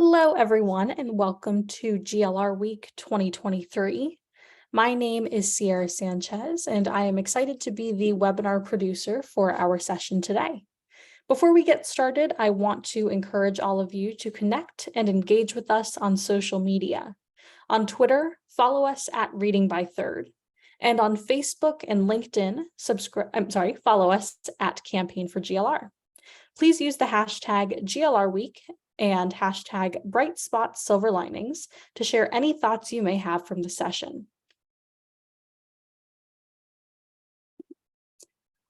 Hello, everyone, and welcome to GLR Week 2023. My name is Sierra Sanchez, and I am excited to be the webinar producer for our session today. Before we get started, I want to encourage all of you to connect and engage with us on social media. On Twitter, follow us at Reading by Third. And on Facebook and LinkedIn, follow us at Campaign for GLR. Please use the hashtag GLRweek and hashtag bright spots silver linings to share any thoughts you may have from the session.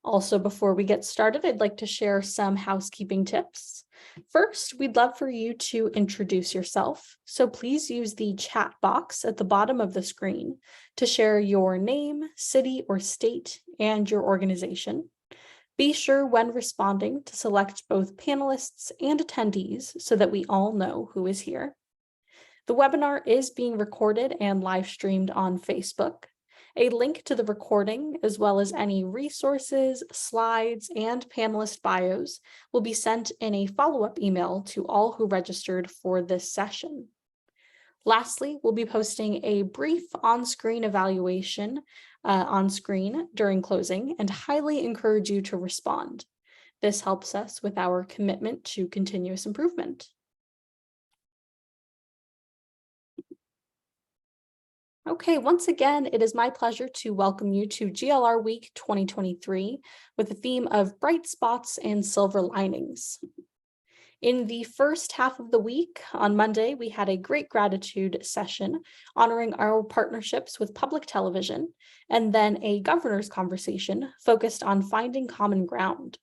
Also, before we get started, I'd like to share some housekeeping tips. First, we'd love for you to introduce yourself, so please use the chat box at the bottom of the screen to share your name, city or state, and your organization. Be sure when responding to select both panelists and attendees so that we all know who is here. The webinar is being recorded and live streamed on Facebook. A link to the recording, as well as any resources, slides, and panelist bios, will be sent in a follow-up email to all who registered for this session. Lastly, we'll be posting a brief on-screen evaluation on screen during closing and highly encourage you to respond. This helps us with our commitment to continuous improvement. Okay, once again, it is my pleasure to welcome you to GLR Week 2023 with the theme of bright spots and silver linings. In the first half of the week, on Monday, we had a great gratitude session honoring our partnerships with public television, and then a governor's conversation focused on finding common ground.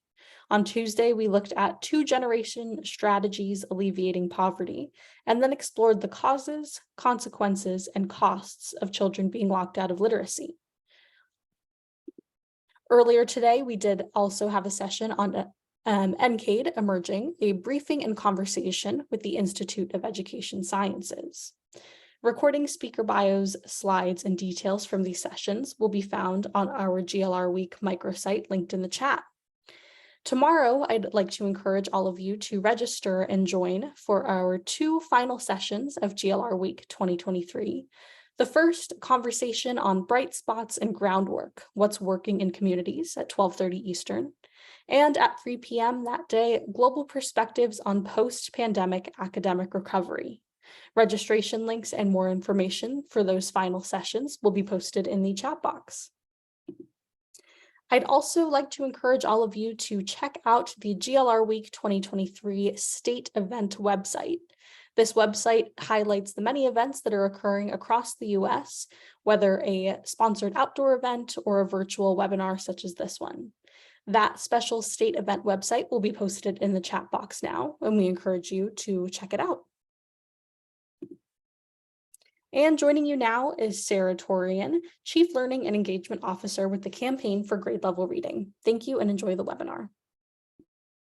On Tuesday, we looked at two-generation strategies alleviating poverty, and then explored the causes, consequences, and costs of children being locked out of literacy. Earlier today, we did also have a session on NCAID Emerging, a briefing and conversation with the Institute of Education Sciences. Recording speaker bios, slides, and details from these sessions will be found on our GLR Week microsite linked in the chat. Tomorrow, I'd like to encourage all of you to register and join for our two final sessions of GLR Week 2023. The first, conversation on bright spots and groundwork, what's working in communities at 12:30 Eastern. And at 3 p.m. that day, global perspectives on post-pandemic academic recovery. Registration links and more information for those final sessions will be posted in the chat box. I'd also like to encourage all of you to check out the GLR Week 2023 state event website. This website highlights the many events that are occurring across the US, whether a sponsored outdoor event or a virtual webinar such as this one. That special state event website will be posted in the chat box now, and we encourage you to check it out. And joining you now is Sarah Torian, Chief Learning and Engagement Officer with the Campaign for Grade Level Reading. Thank you and enjoy the webinar.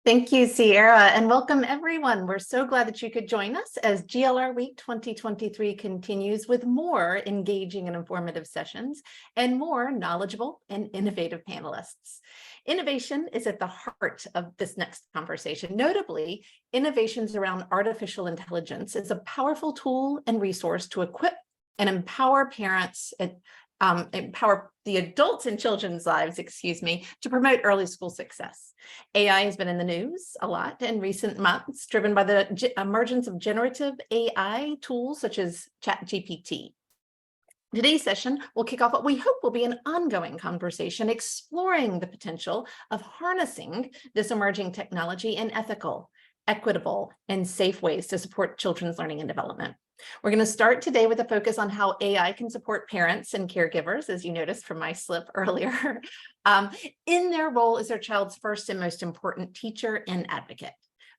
Thank you, Sierra, and welcome everyone. We're so glad that you could join us as GLR Week 2023 continues with more engaging and informative sessions and more knowledgeable and innovative panelists. Innovation is at the heart of this next conversation. Notably, innovations around artificial intelligence is a powerful tool and resource to equip and empower parents and empower the adults in children's lives, to promote early school success. AI has been in the news a lot in recent months, driven by the emergence of generative AI tools such as ChatGPT. Today's session will kick off what we hope will be an ongoing conversation exploring the potential of harnessing this emerging technology in ethical, equitable, and safe ways to support children's learning and development. We're going to start today with a focus on how AI can support parents and caregivers, as you noticed from my slip earlier, in their role as their child's first and most important teacher and advocate.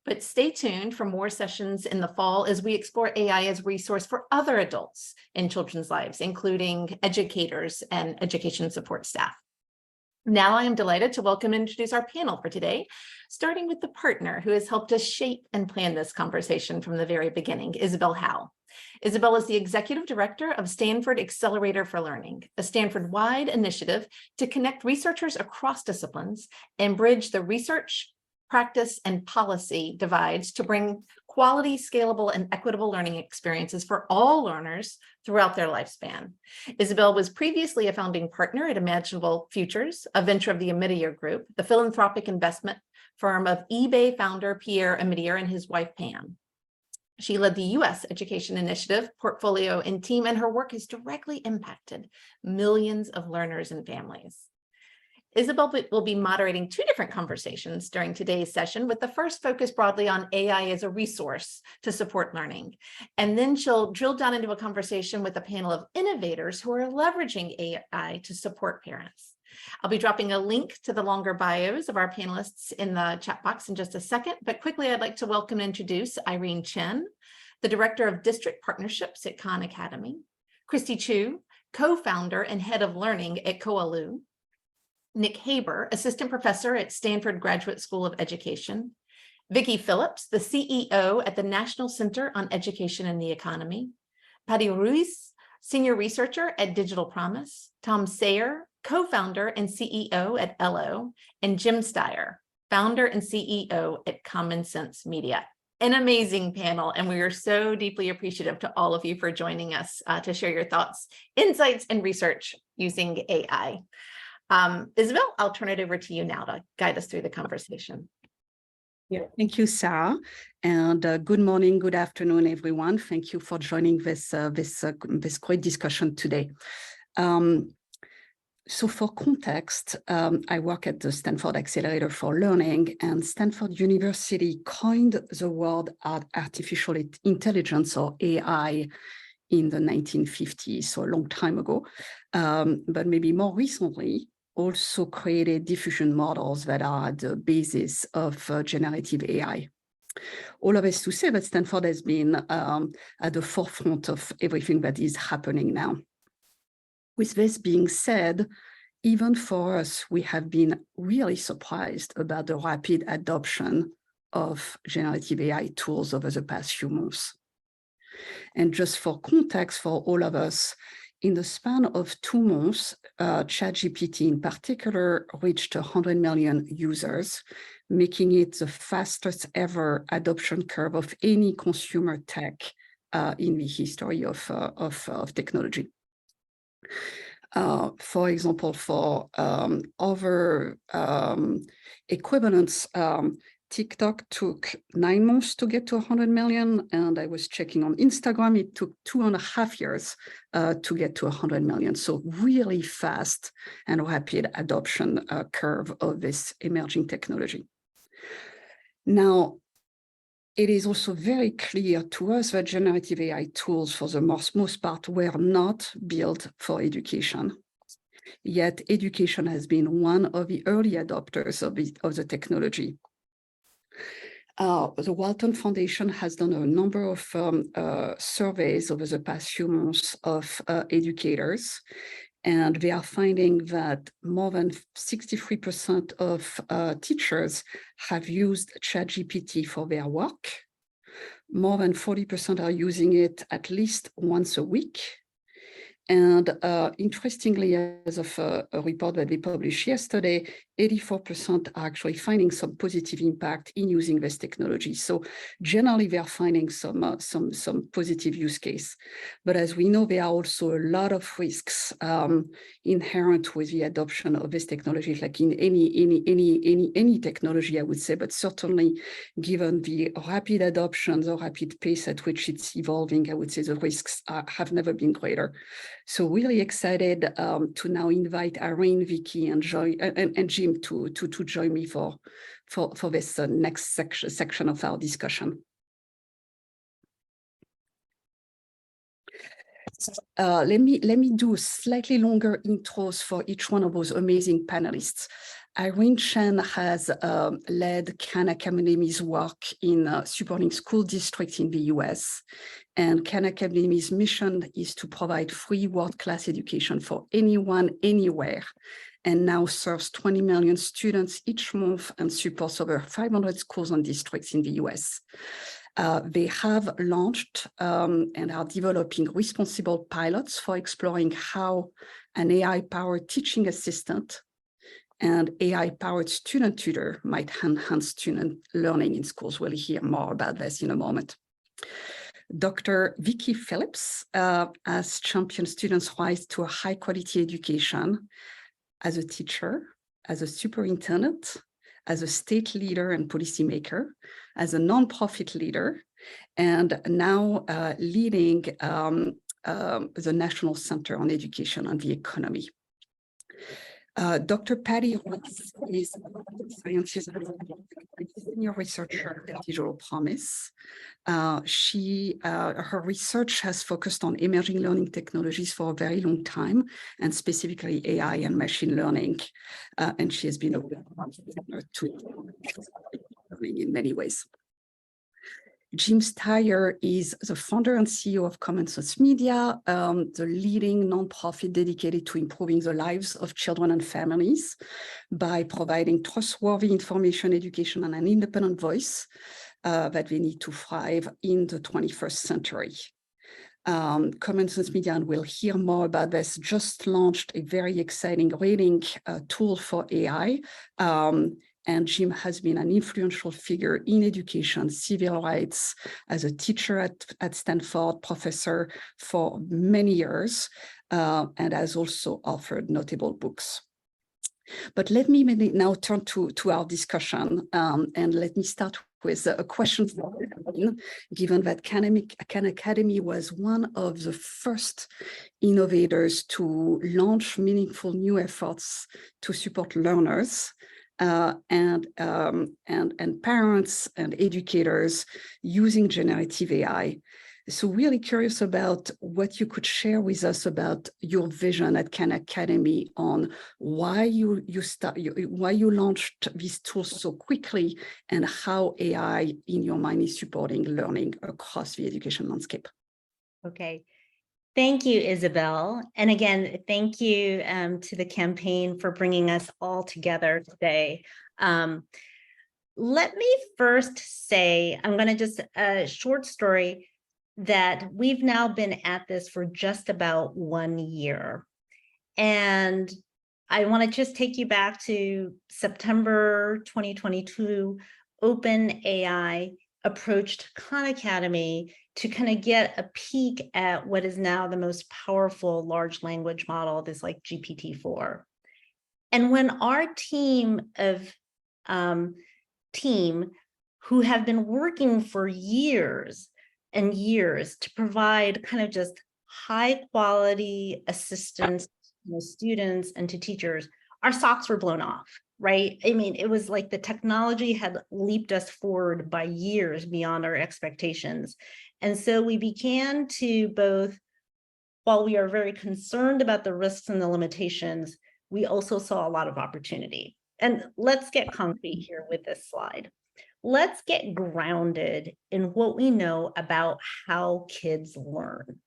But stay tuned for more sessions in the fall as we explore AI as a resource for other adults in children's lives, including educators and education support staff. Now I am delighted to welcome and introduce our panel for today, starting with the partner who has helped us shape and plan this conversation from the very beginning, Isabelle Hau. Isabelle is the Executive Director of Stanford Accelerator for Learning, a Stanford-wide initiative to connect researchers across disciplines and bridge the research, practice, and policy divides to bring quality, scalable, and equitable learning experiences for all learners throughout their lifespan. Isabelle was previously a founding partner at Imaginable Futures, a venture of the Amidier Group, the philanthropic investment firm of eBay founder Pierre Amidier and his wife Pam. She led the U.S. Education Initiative portfolio and team, and her work has directly impacted millions of learners and families. Isabelle will be moderating two different conversations during today's session, with the first focused broadly on AI as a resource to support learning. And then she'll drill down into a conversation with a panel of innovators who are leveraging AI to support parents. I'll be dropping a link to the longer bios of our panelists in the chat box in just a second, but quickly I'd like to welcome and introduce Irene Chen, the Director of District Partnerships at Khan Academy, Christy Chu, co-founder and head of learning at Koalu, Nick Haber, assistant professor at Stanford Graduate School of Education, Vicki Phillips, the CEO at the National Center on Education and the Economy, Patty Ruiz, senior researcher at Digital Promise, Tom Sayer, co-founder and CEO at Ello, and Jim Steyer, founder and CEO at Common Sense Media. An amazing panel, and we are so deeply appreciative to all of you for joining us to share your thoughts, insights, and research using AI. Isabelle, I'll turn it over to you now to guide us through the conversation. Yeah, thank you, Sarah, and good morning, good afternoon, everyone. Thank you for joining this great discussion today. So for context, I work at the Stanford Accelerator for Learning, and Stanford University coined the word artificial intelligence, or AI, in the 1950s, so a long time ago. But maybe more recently, also created diffusion models that are at the basis of generative AI. All of this to say that Stanford has been at the forefront of everything that is happening now. With this being said, even for us, we have been really surprised about the rapid adoption of generative AI tools over the past few months. And just for context for all of us, in the span of 2 months, ChatGPT in particular reached 100 million users, making it the fastest ever adoption curve of any consumer tech in the history of technology. For example, for other equivalents, TikTok took 9 months to get to 100 million, and I was checking on Instagram, it took 2.5 years to get to 100 million. So really fast and rapid adoption curve of this emerging technology. Now, it is also very clear to us that generative AI tools, for the most part, were not built for education. Yet education has been one of the early adopters of the technology. The Walton Foundation has done a number of surveys over the past few months of educators, and they are finding that more than 63% of teachers have used ChatGPT for their work. More than 40% are using it at least once a week. And interestingly, as of a report that we published yesterday, 84% are actually finding some positive impact in using this technology. So generally, they are finding some positive use case. But as we know, there are also a lot of risks inherent with the adoption of this technology, like in any technology, I would say, but certainly given the rapid adoption, the rapid pace at which it's evolving, I would say the risks have never been greater. So really excited to now invite Irene, Vicki, and Jim to join me for this next section of our discussion. Let me do slightly longer intros for each one of those amazing panelists. Irene Chen has led Khan Academy's work in supporting school districts in the US. And Khan Academy's mission is to provide free world-class education for anyone, anywhere, and now serves 20 million students each month and supports over 500 schools and districts in the US. They have launched and are developing responsible pilots for exploring how an AI-powered teaching assistant and AI-powered student tutor might enhance student learning in schools. We'll hear more about this in a moment. Dr. Vicky Phillips has championed students' rise to a high-quality education as a teacher, as a superintendent, as a state leader and policymaker, as a nonprofit leader, and now leading the National Center on Education and the Economy. Dr. Patty Ross is a senior researcher at Digital Promise. Her research has focused on emerging learning technologies for a very long time, and specifically AI and machine learning. And she has been a learning in many ways. Jim Steyer is the founder and CEO of Common Sense Media, the leading nonprofit dedicated to improving the lives of children and families by providing trustworthy information, education, and an independent voice that they need to thrive in the 21st century. Common Sense Media, and we'll hear more about this, just launched a very exciting rating tool for AI. And Jim has been an influential figure in education, civil rights, as a teacher at Stanford, professor for many years, and has also authored notable books. But let me now turn to our discussion, and let me start with a question for everyone, given that Khan Academy was one of the first innovators to launch meaningful new efforts to support learners. And parents and educators using generative AI. So really curious about what you could share with us about your vision at Khan Academy on why you launched these tools so quickly and how AI in your mind is supporting learning across the education landscape. Okay. Thank you, Isabelle. And again, thank you to the campaign for bringing us all together today. Let me first say, I'm going to just a short story that we've now been at this for just about 1 year. And I want to just take you back to September 2022. OpenAI approached Khan Academy to kind of get a peek at what is now the most powerful large language model, this like GPT-4. And when our team who have been working for years and years to provide kind of just high quality assistance to students and to teachers, our socks were blown off, right? I mean, it was like the technology had leaped us forward by years beyond our expectations. And so we began to both, while we are very concerned about the risks and the limitations, we also saw a lot of opportunity. And let's get concrete here with this slide. Let's get grounded in what we know about how kids learn.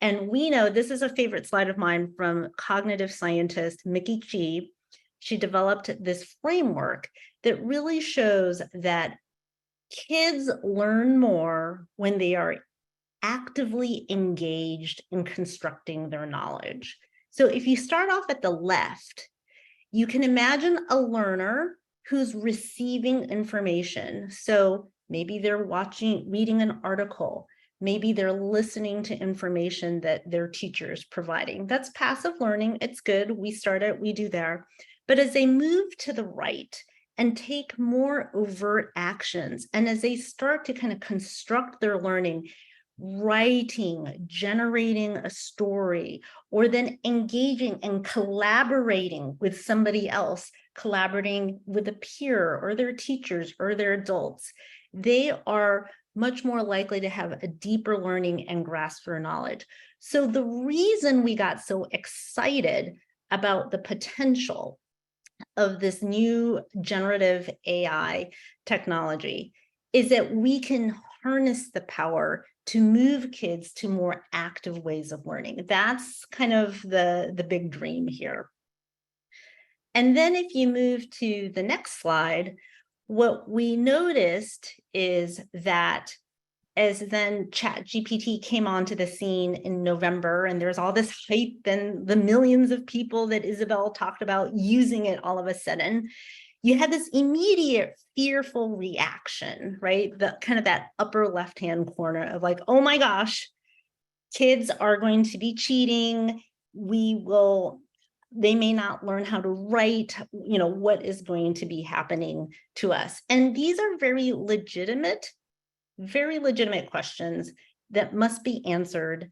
And we know, this is a favorite slide of mine from cognitive scientist Mickey Chi. She developed this framework that really shows that kids learn more when they are actively engaged in constructing their knowledge. So if you start off at the left, you can imagine a learner who's receiving information. So maybe they're reading an article, maybe they're listening to information that their teacher is providing. That's passive learning. It's good. We do there. But as they move to the right and take more overt actions, and as they start to kind of construct their learning, writing, generating a story, or then engaging and collaborating with somebody else, collaborating with a peer or their teachers or their adults, they are much more likely to have a deeper learning and grasp for knowledge. So the reason we got so excited about the potential of this new generative AI technology is that we can harness the power to move kids to more active ways of learning. That's kind of the big dream here. And then if you move to the next slide, what we noticed is that as then ChatGPT came onto the scene in November, and there's all this hype and the millions of people that Isabelle talked about using it all of a sudden, you had this immediate fearful reaction, right? The kind of that upper left-hand corner of like, oh my gosh, kids are going to be cheating. They may not learn how to write, what is going to be happening to us? And these are very legitimate questions that must be answered.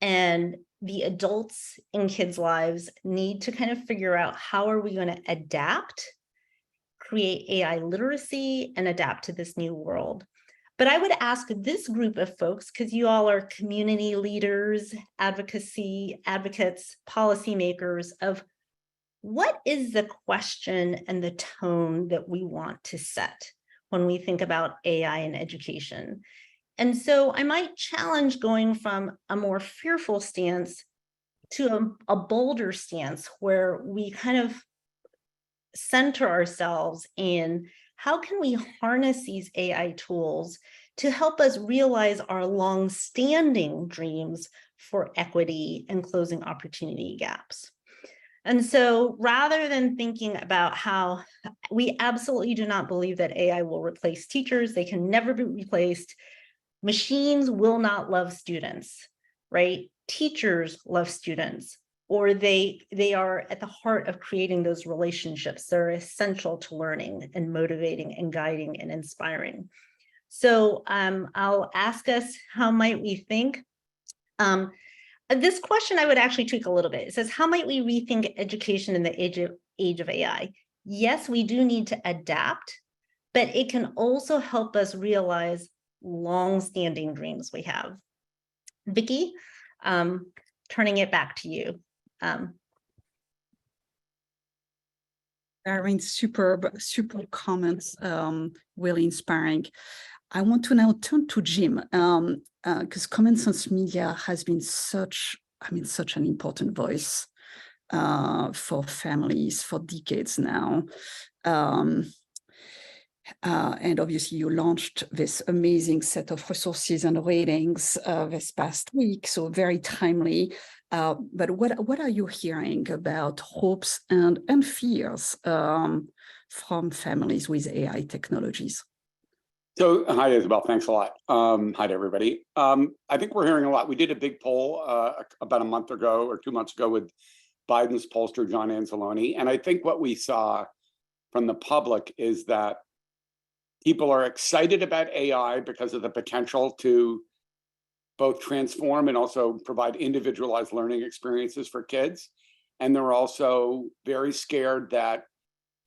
And the adults in kids' lives need to kind of figure out how are we going to adapt, create AI literacy, and adapt to this new world. But I would ask this group of folks, because you all are community leaders, advocates, policymakers, of what is the question and the tone that we want to set when we think about AI in education? And so I might challenge going from a more fearful stance to a bolder stance where we kind of center ourselves in how can we harness these AI tools to help us realize our long-standing dreams for equity and closing opportunity gaps. And so rather than thinking about how we absolutely do not believe that AI will replace teachers, they can never be replaced. Machines will not love students, right? Teachers love students, or they are at the heart of creating those relationships. They're essential to learning and motivating and guiding and inspiring. So I'll ask us, how might we think? This question I would actually tweak a little bit. It says, how might we rethink education in the age of AI? Yes, we do need to adapt, but it can also help us realize long-standing dreams we have. Vicki, turning it back to you. Darren, super comments, really inspiring. I want to now turn to Jim, because Common Sense Media has been such an important voice for families for decades now. And obviously you launched this amazing set of resources and ratings this past week, so very timely. But what are you hearing about hopes and fears from families with AI technologies? So, hi, Isabelle. Thanks a lot. Hi to everybody. I think we're hearing a lot. We did a big poll about a month ago or 2 months ago with Biden's pollster, John Anzalone. And I think what we saw from the public is that people are excited about AI because of the potential to both transform and also provide individualized learning experiences for kids. And they're also very scared that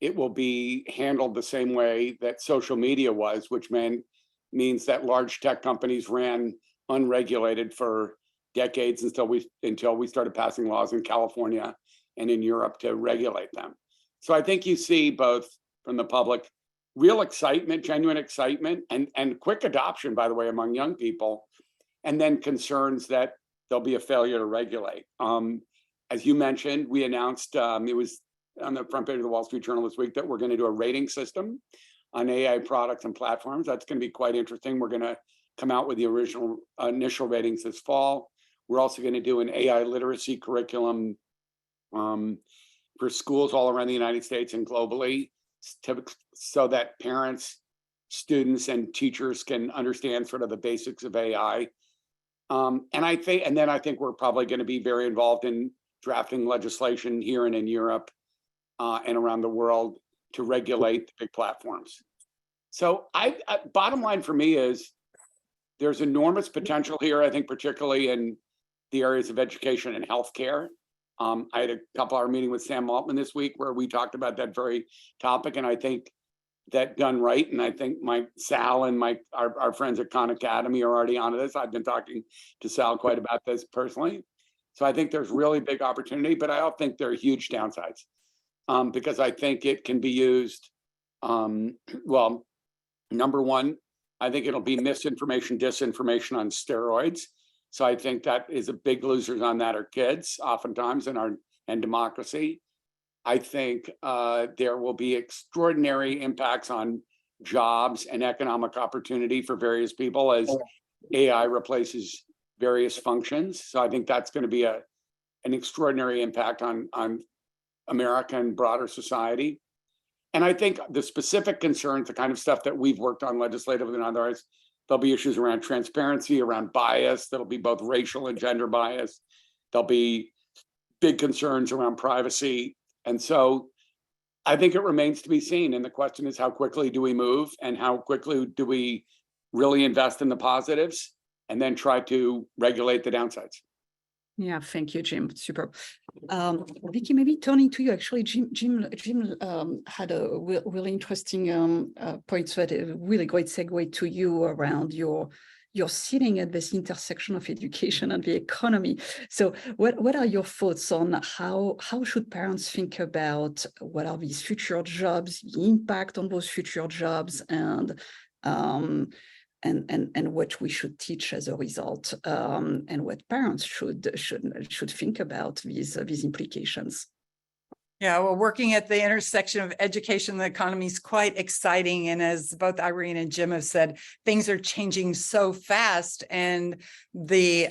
it will be handled the same way that social media was, which means that large tech companies ran unregulated for decades until we started passing laws in California and in Europe to regulate them. So I think you see both from the public real excitement, genuine excitement, and quick adoption, by the way, among young people, and then concerns that there'll be a failure to regulate. As you mentioned, we announced, it was on the front page of the Wall Street Journal this week, that we're going to do a rating system on AI products and platforms. That's going to be quite interesting. We're going to come out with the initial ratings this fall. We're also going to do an AI literacy curriculum for schools all around the United States and globally, so that parents, students, and teachers can understand sort of the basics of AI. And I think we're probably going to be very involved in drafting legislation here and in Europe and around the world to regulate the big platforms. So bottom line for me is there's enormous potential here, I think, particularly in the areas of education and healthcare. I had a couple-hour meeting with Sam Altman this week where we talked about that very topic, and I think that done right, and I think Sal and our friends at Khan Academy are already onto this. I've been talking to Sal quite about this personally. So I think there's really big opportunity, but I also think there are huge downsides because I think it can be used, well, number one, I think it'll be misinformation, disinformation on steroids. So I think that is a big losers on that are kids, oftentimes, and democracy. I think there will be extraordinary impacts on jobs and economic opportunity for various people as AI replaces various functions. So I think that's going to be an extraordinary impact on America and broader society. And I think the specific concerns, the kind of stuff that we've worked on legislatively and otherwise, there'll be issues around transparency, around bias. There'll be both racial and gender bias. There'll be big concerns around privacy. And so I think it remains to be seen. And the question is, how quickly do we move, and how quickly do we really invest in the positives and then try to regulate the downsides? Yeah, thank you, Jim. Super. Vicky, maybe turning to you, actually, Jim had a really interesting point, so a really great segue to you around you're sitting at this intersection of education and the economy. So what are your thoughts on how should parents think about what are these future jobs, the impact on those future jobs, and what we should teach as a result, and what parents should think about these implications? Yeah, well, working at the intersection of education and the economy is quite exciting. And as both Irene and Jim have said, things are changing so fast, and the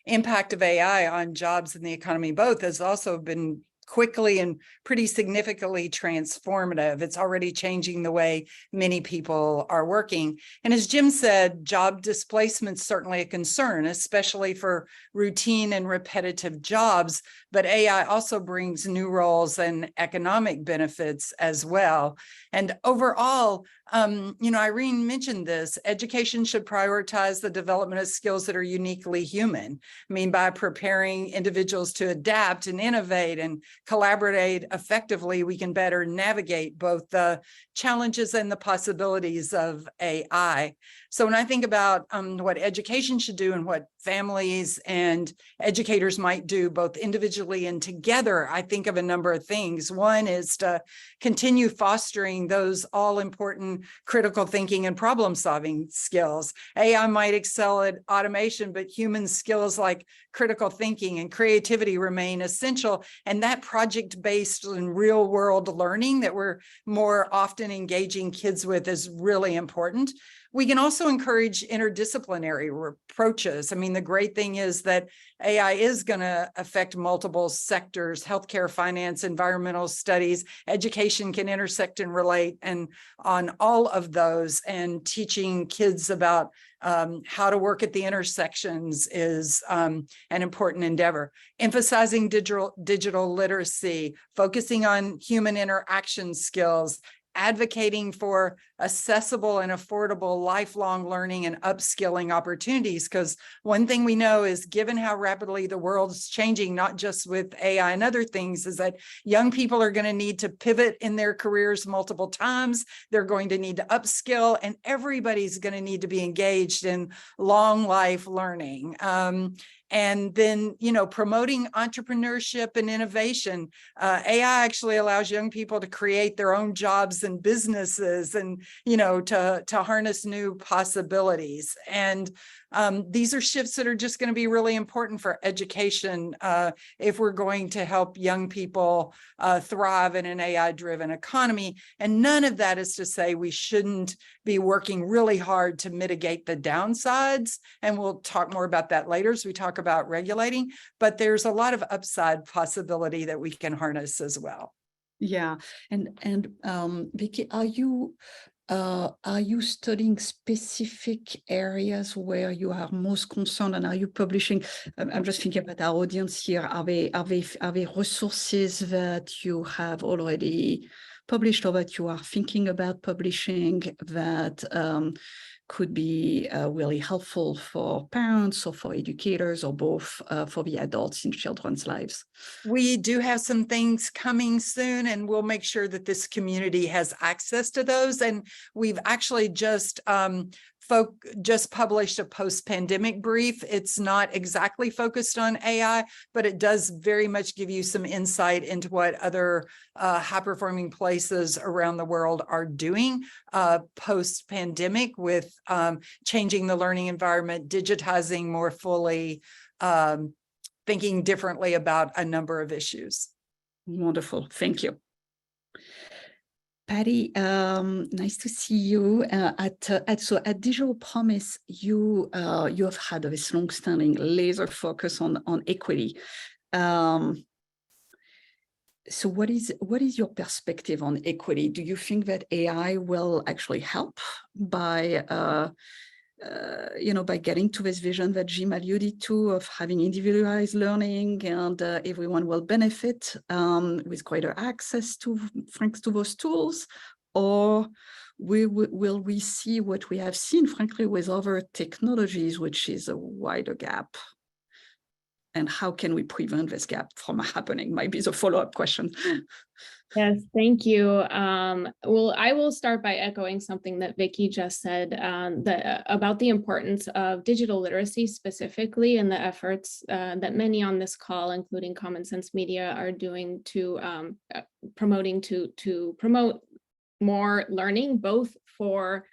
impact of AI on jobs and the economy both has also been quickly and pretty significantly transformative. It's already changing the way many people are working. And as Jim said, job displacement is certainly a concern, especially for routine and repetitive jobs. But AI also brings new roles and economic benefits as well. And overall, Irene mentioned this, education should prioritize the development of skills that are uniquely human. I mean, by preparing individuals to adapt and innovate and collaborate effectively, we can better navigate both the challenges and the possibilities of AI. So when I think about what education should do and what families and educators might do both individually and together, I think of a number of things. One is to continue fostering those all-important critical thinking and problem-solving skills. AI might excel at automation, but human skills like critical thinking and creativity remain essential. And that project-based and real-world learning that we're more often engaging kids with is really important. We can also encourage interdisciplinary approaches. I mean, the great thing is that AI is going to affect multiple sectors: healthcare, finance, environmental studies. Education can intersect and relate and on all of those, and teaching kids about how to work at the intersections is an important endeavor. Emphasizing digital literacy, focusing on human interaction skills, advocating for accessible and affordable lifelong learning and upskilling opportunities. Because one thing we know is, given how rapidly the world's changing, not just with AI and other things, is that young people are going to need to pivot in their careers multiple times. They're going to need to upskill, and everybody's going to need to be engaged in long life learning. And then, promoting entrepreneurship and innovation. AI actually allows young people to create their own jobs and businesses, and, to harness new possibilities. And these are shifts that are just going to be really important for education if we're going to help young people thrive in an AI-driven economy. And none of that is to say we shouldn't be working really hard to mitigate the downsides. And we'll talk more about that later as we talk about regulating. But there's a lot of upside possibility that we can harness as well. Yeah, and Vicky, are you studying specific areas where you are most concerned, and are you publishing? I'm just thinking about our audience here. Are they resources that you have already published, or that you are thinking about publishing, that could be really helpful for parents or for educators, or both, for the adults in children's lives? We do have some things coming soon, and we'll make sure that this community has access to those. And we've actually just published a post-pandemic brief. It's not exactly focused on AI, but it does very much give you some insight into what other high-performing places around the world are doing post-pandemic with changing the learning environment, digitizing more fully, thinking differently about a number of issues. Wonderful, thank you. Patty, nice to see you. At Digital Promise, you have had this long-standing laser focus on equity. So what is your perspective on equity? Do you think that AI will actually help by by getting to this vision that Jim alluded to of having individualized learning, and everyone will benefit with greater access to thanks to those tools? Or will we see what we have seen, frankly, with other technologies, which is a wider gap? And how can we prevent this gap from happening? Might be the follow-up question. Yes, thank you. Well, I will start by echoing something that Vicky just said about the importance of digital literacy specifically, and the efforts that many on this call, including Common Sense Media, are doing to promote more learning, both for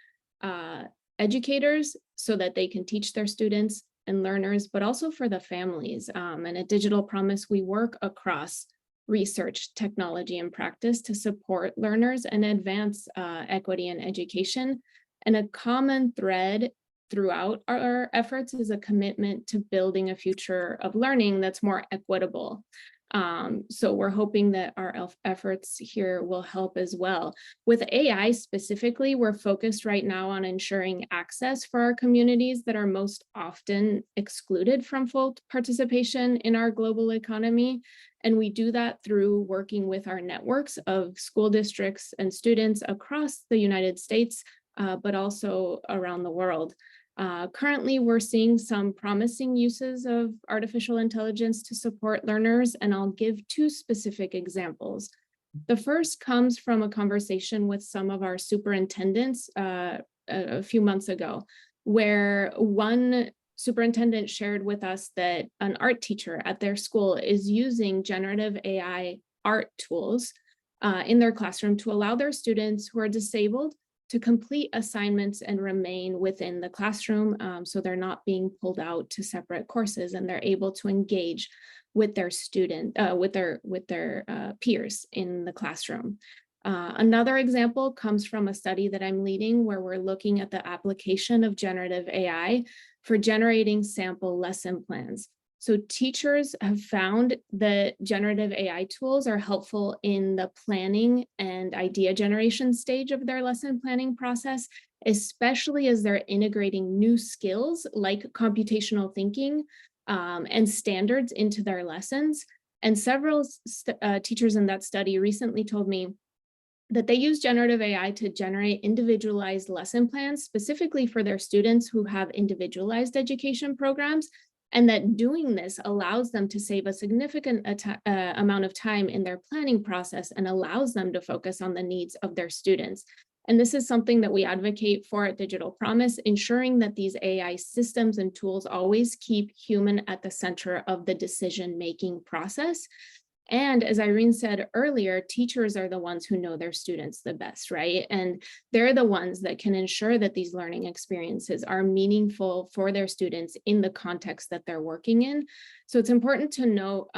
educators so that they can teach their students and learners, but also for the families. And at Digital Promise, we work across research, technology, and practice to support learners and advance equity in education. And a common thread throughout our efforts is a commitment to building a future of learning that's more equitable. So we're hoping that our efforts here will help as well. With AI specifically, we're focused right now on ensuring access for our communities that are most often excluded from full participation in our global economy. And we do that through working with our networks of school districts and students across the United States, but also around the world. Currently, we're seeing some promising uses of artificial intelligence to support learners, and I'll give two specific examples. The first comes from a conversation with some of our superintendents a few months ago, where one superintendent shared with us that an art teacher at their school is using generative AI art tools in their classroom to allow their students who are disabled to complete assignments and remain within the classroom, so they're not being pulled out to separate courses, and they're able to engage with their peers in the classroom. Another example comes from a study that I'm leading, where we're looking at the application of generative AI for generating sample lesson plans. So teachers have found that generative AI tools are helpful in the planning and idea generation stage of their lesson planning process, especially as they're integrating new skills like computational thinking and standards into their lessons. And several teachers in that study recently told me that they use generative AI to generate individualized lesson plans specifically for their students who have individualized education programs, and that doing this allows them to save a significant amount of time in their planning process and allows them to focus on the needs of their students. And this is something that we advocate for at Digital Promise, ensuring that these AI systems and tools always keep human at the center of the decision-making process. And as Irene said earlier, teachers are the ones who know their students the best, right? And they're the ones that can ensure that these learning experiences are meaningful for their students in the context that they're working in. So it's important to note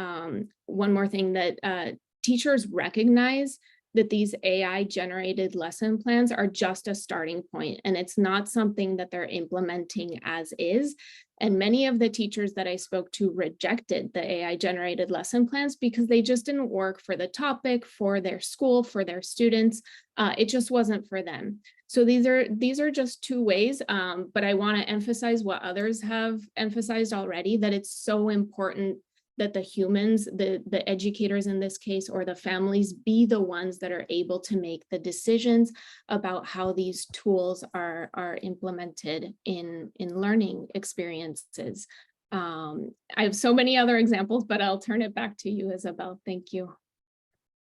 one more thing, that teachers recognize that these AI-generated lesson plans are just a starting point, and it's not something that they're implementing as is. And many of the teachers that I spoke to rejected the AI-generated lesson plans because they just didn't work for the topic, for their school, for their students. It just wasn't for them. So these are just two ways, but I want to emphasize what others have emphasized already, that it's so important that the humans, the educators in this case, or the families, be the ones that are able to make the decisions about how these tools are implemented in learning experiences. I have so many other examples, but I'll turn it back to you, Isabelle. Thank you.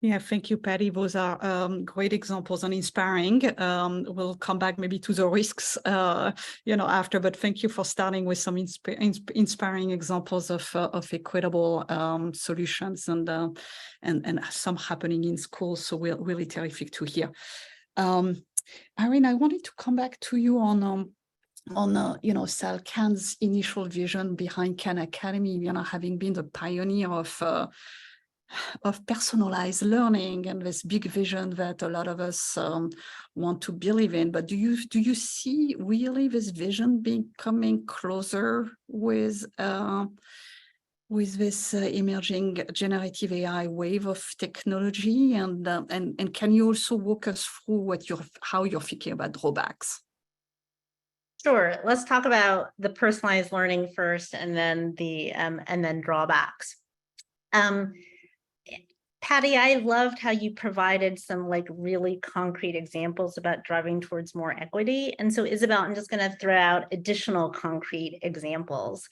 Yeah, thank you, Patty. Those are great examples and inspiring. We'll come back maybe to the risks, after. But thank you for starting with some inspiring examples of equitable solutions and some happening in schools. So we're really terrific to hear. Irene, I wanted to come back to you on Sal Khan's initial vision behind Khan Academy. Having been the pioneer of personalized learning and this big vision that a lot of us want to believe in. But do you see really this vision becoming closer with this emerging generative AI wave of technology? And can you also walk us through how you're thinking about drawbacks? Sure. Let's talk about the personalized learning first, and then drawbacks. Patty, I loved how you provided some like really concrete examples about driving towards more equity. And so, Isabelle, I'm just going to throw out additional concrete examples.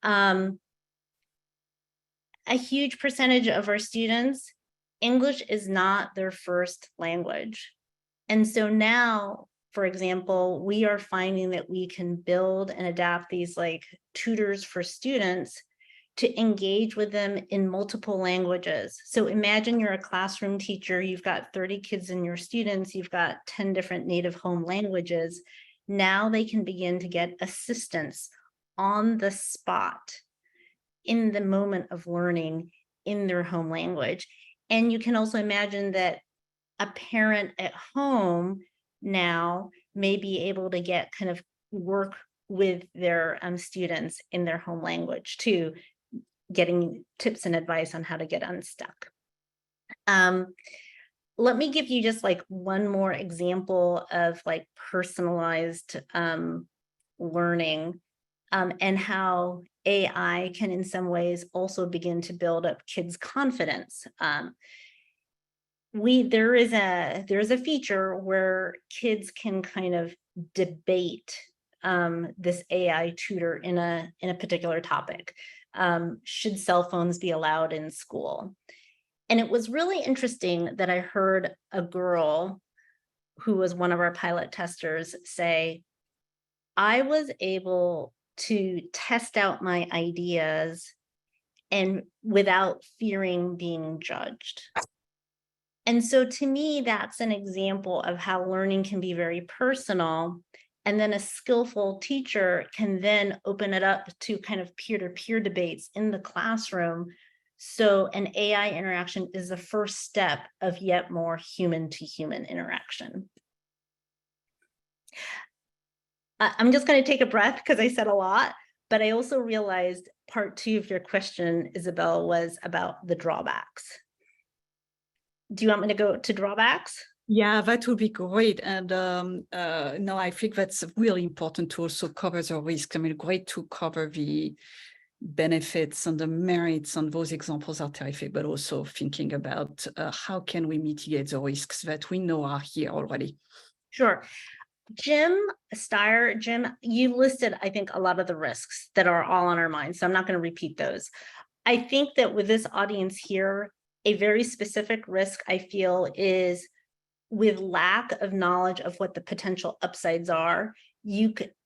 A huge percentage of our students, English is not their first language. And so now, for example, we are finding that we can build and adapt these like tutors for students to engage with them in multiple languages. So imagine you're a classroom teacher, you've got 30 kids in your students, you've got 10 different native home languages. Now they can begin to get assistance on the spot in the moment of learning in their home language. And you can also imagine that a parent at home now may be able to get kind of work with their students in their home language too, getting tips and advice on how to get unstuck. Let me give you just like one more example of like personalized learning and how AI can in some ways also begin to build up kids' confidence. There is a feature where kids can kind of debate this AI tutor in a particular topic. Should cell phones be allowed in school? And it was really interesting that I heard a girl who was one of our pilot testers say, I was able to test out my ideas and without fearing being judged. And so to me, that's an example of how learning can be very personal. And then a skillful teacher can then open it up to kind of peer-to-peer debates in the classroom. So an AI interaction is the first step of yet more human-to-human interaction. I'm just going to take a breath because I said a lot, but I also realized part 2 of your question, Isabelle, was about the drawbacks. Do you want me to go to drawbacks? Yeah, that would be great. And no, I think that's really important to also cover the risk. I mean, great to cover the benefits and the merits, and those examples are terrific, but also thinking about how can we mitigate the risks that we know are here already. Sure. Jim, you listed, I think, a lot of the risks that are all on our minds, so I'm not going to repeat those. I think that with this audience here, a very specific risk I feel is with lack of knowledge of what the potential upsides are.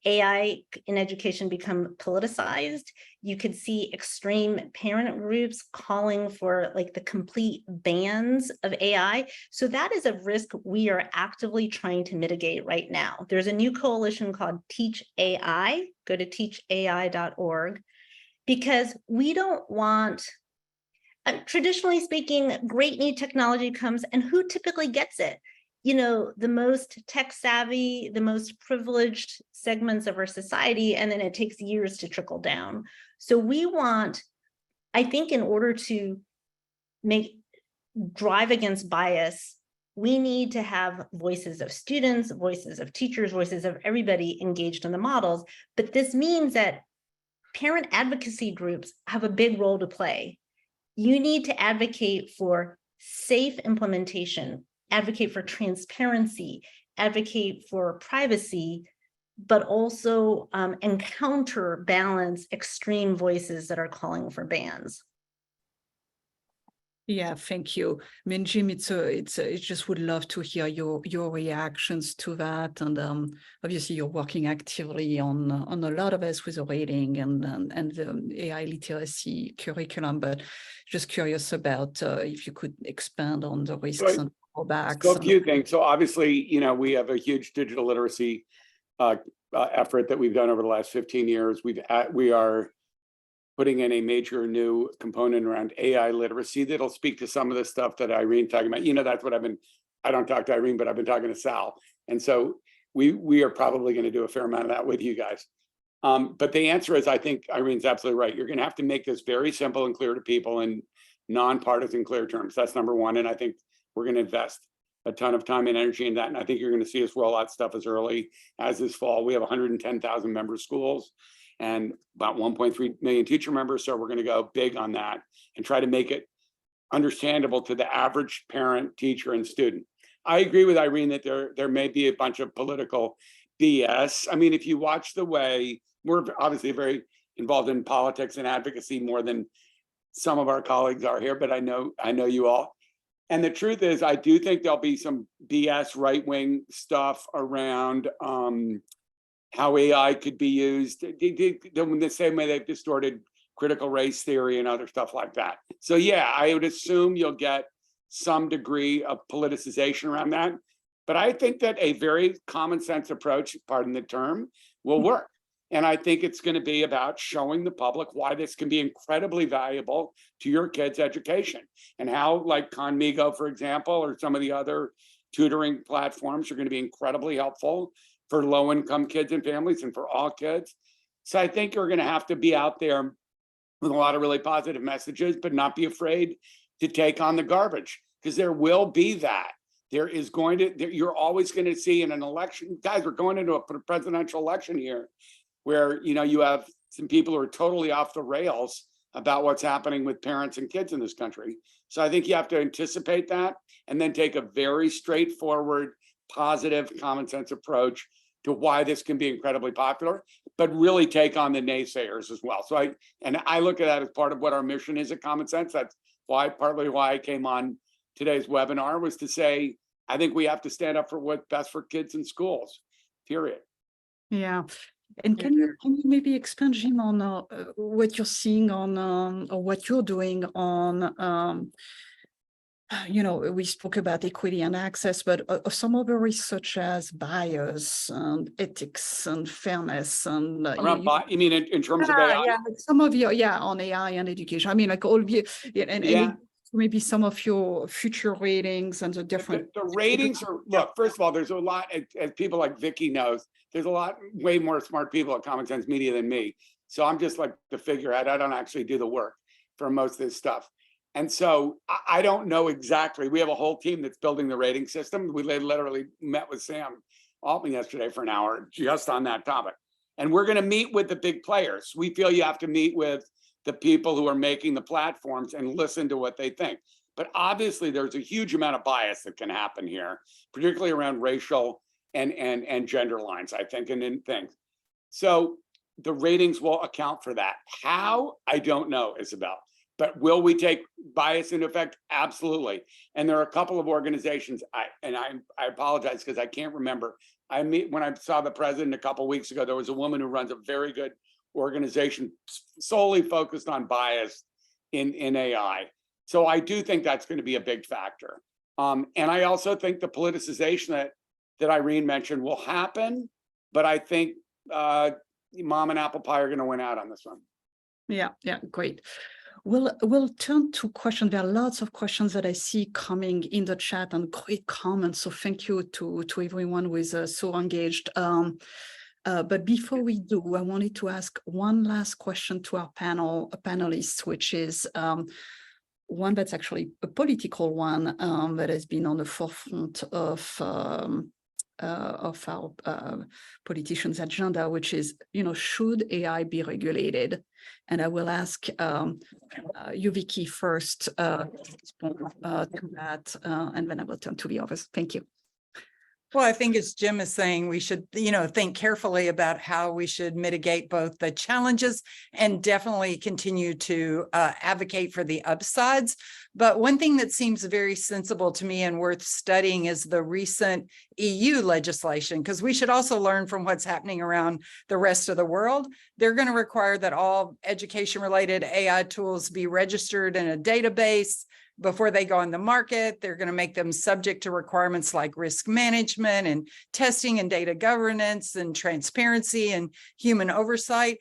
AI in education become politicized. You could see extreme parent groups calling for like the complete bans of AI. So that is a risk we are actively trying to mitigate right now. There's a new coalition called Teach AI. Go to teachai.org, because we don't want, traditionally speaking, great new technology comes, and who typically gets it? You know, the most tech savvy, the most privileged segments of our society, and then it takes years to trickle down. So we want, I think, in order to drive against bias, we need to have voices of students, voices of teachers, voices of everybody engaged in the models. But this means that parent advocacy groups have a big role to play. You need to advocate for safe implementation, advocate for transparency, advocate for privacy, but also counterbalance extreme voices that are calling for bans. Yeah, thank you. I mean, Jim, it just would love to hear your reactions to that. And obviously, you're working actively on a lot of us with the rating and the AI literacy curriculum. But just curious about if you could expand on the risks and drawbacks. So a few things. So obviously, you know, we have a huge digital literacy effort that we've done over the last 15 years. We are putting in a major new component around AI literacy that'll speak to some of the stuff that Irene's talking about. That's what I don't talk to Irene, but I've been talking to Sal. And so we are probably going to do a fair amount of that with you guys. But the answer is, I think Irene's absolutely right. You're going to have to make this very simple and clear to people in nonpartisan, clear terms. That's number one. And I think we're going to invest a ton of time and energy in that. And I think you're going to see us roll out stuff as early as this fall. We have 110,000 member schools and about 1.3 million teacher members. So we're going to go big on that and try to make it understandable to the average parent, teacher, and student. I agree with Irene that there may be a bunch of political BS. I mean, if you watch the way, we're obviously very involved in politics and advocacy more than some of our colleagues are here, but I know you all. And the truth is, I do think there'll be some BS right-wing stuff around how AI could be used in the same way they've distorted critical race theory and other stuff like that. So yeah, I would assume you'll get some degree of politicization around that. But I think that a very common sense approach, pardon the term, will work. And I think it's going to be about showing the public why this can be incredibly valuable to your kids' education, and how, like Conmigo, for example, or some of the other tutoring platforms are going to be incredibly helpful for low-income kids and families and for all kids. So I think you're going to have to be out there with a lot of really positive messages, but not be afraid to take on the garbage, because there will be that. There is going to, you're always going to see in an election, guys, we're going into a presidential election here where, you have some people who are totally off the rails about what's happening with parents and kids in this country. So I think you have to anticipate that and then take a very straightforward, positive, common sense approach to why this can be incredibly popular, but really take on the naysayers as well. So I look at that as part of what our mission is at Common Sense. That's partly why I came on today's webinar, was to say, I think we have to stand up for what's best for kids in schools, period. Yeah. And can you maybe expand, Jim, on what you're seeing on or what you're doing on, we spoke about equity and access, but some other risks such as bias and ethics and fairness and you mean in terms of AI? Yeah, some of your on AI and education. I mean, like all of you, and maybe some of your future ratings and the different. The ratings are, look, first of all, there's a lot, as people like Vicky knows, there's a lot, way more smart people at Common Sense Media than me. So I'm just like the figurehead. I don't actually do the work for most of this stuff. And so I don't know exactly. We have a whole team that's building the rating system. We literally met with Sam Altman yesterday for an hour just on that topic. And we're going to meet with the big players. We feel you have to meet with the people who are making the platforms and listen to what they think. But obviously there's a huge amount of bias that can happen here, particularly around racial and gender lines, I think, and in things. So the ratings will account for that. How? I don't know, Isabelle. But will we take bias into effect? Absolutely. And there are a couple of organizations, I apologize because I can't remember. When I saw the president a couple of weeks ago, there was a woman who runs a very good organization solely focused on bias in AI. So I do think that's going to be a big factor. And I also think the politicization that Irene mentioned will happen, but I think Mom and Apple Pie are going to win out on this one. Yeah, great. We'll turn to questions. There are lots of questions that I see coming in the chat and great comments. So thank you to everyone who is so engaged. But before we do, I wanted to ask one last question to our panelists, which is one that's actually a political one that has been on the forefront of our politicians' agenda, which is, should AI be regulated? And I will ask you, Vicky, first to that, and then I will turn to the others. Thank you. Well, I think as Jim is saying, we should, think carefully about how we should mitigate both the challenges and definitely continue to advocate for the upsides. But one thing that seems very sensible to me and worth studying is the recent EU legislation, because we should also learn from what's happening around the rest of the world. They're going to require that all education-related AI tools be registered in a database before they go on the market. They're going to make them subject to requirements like risk management and testing and data governance and transparency and human oversight.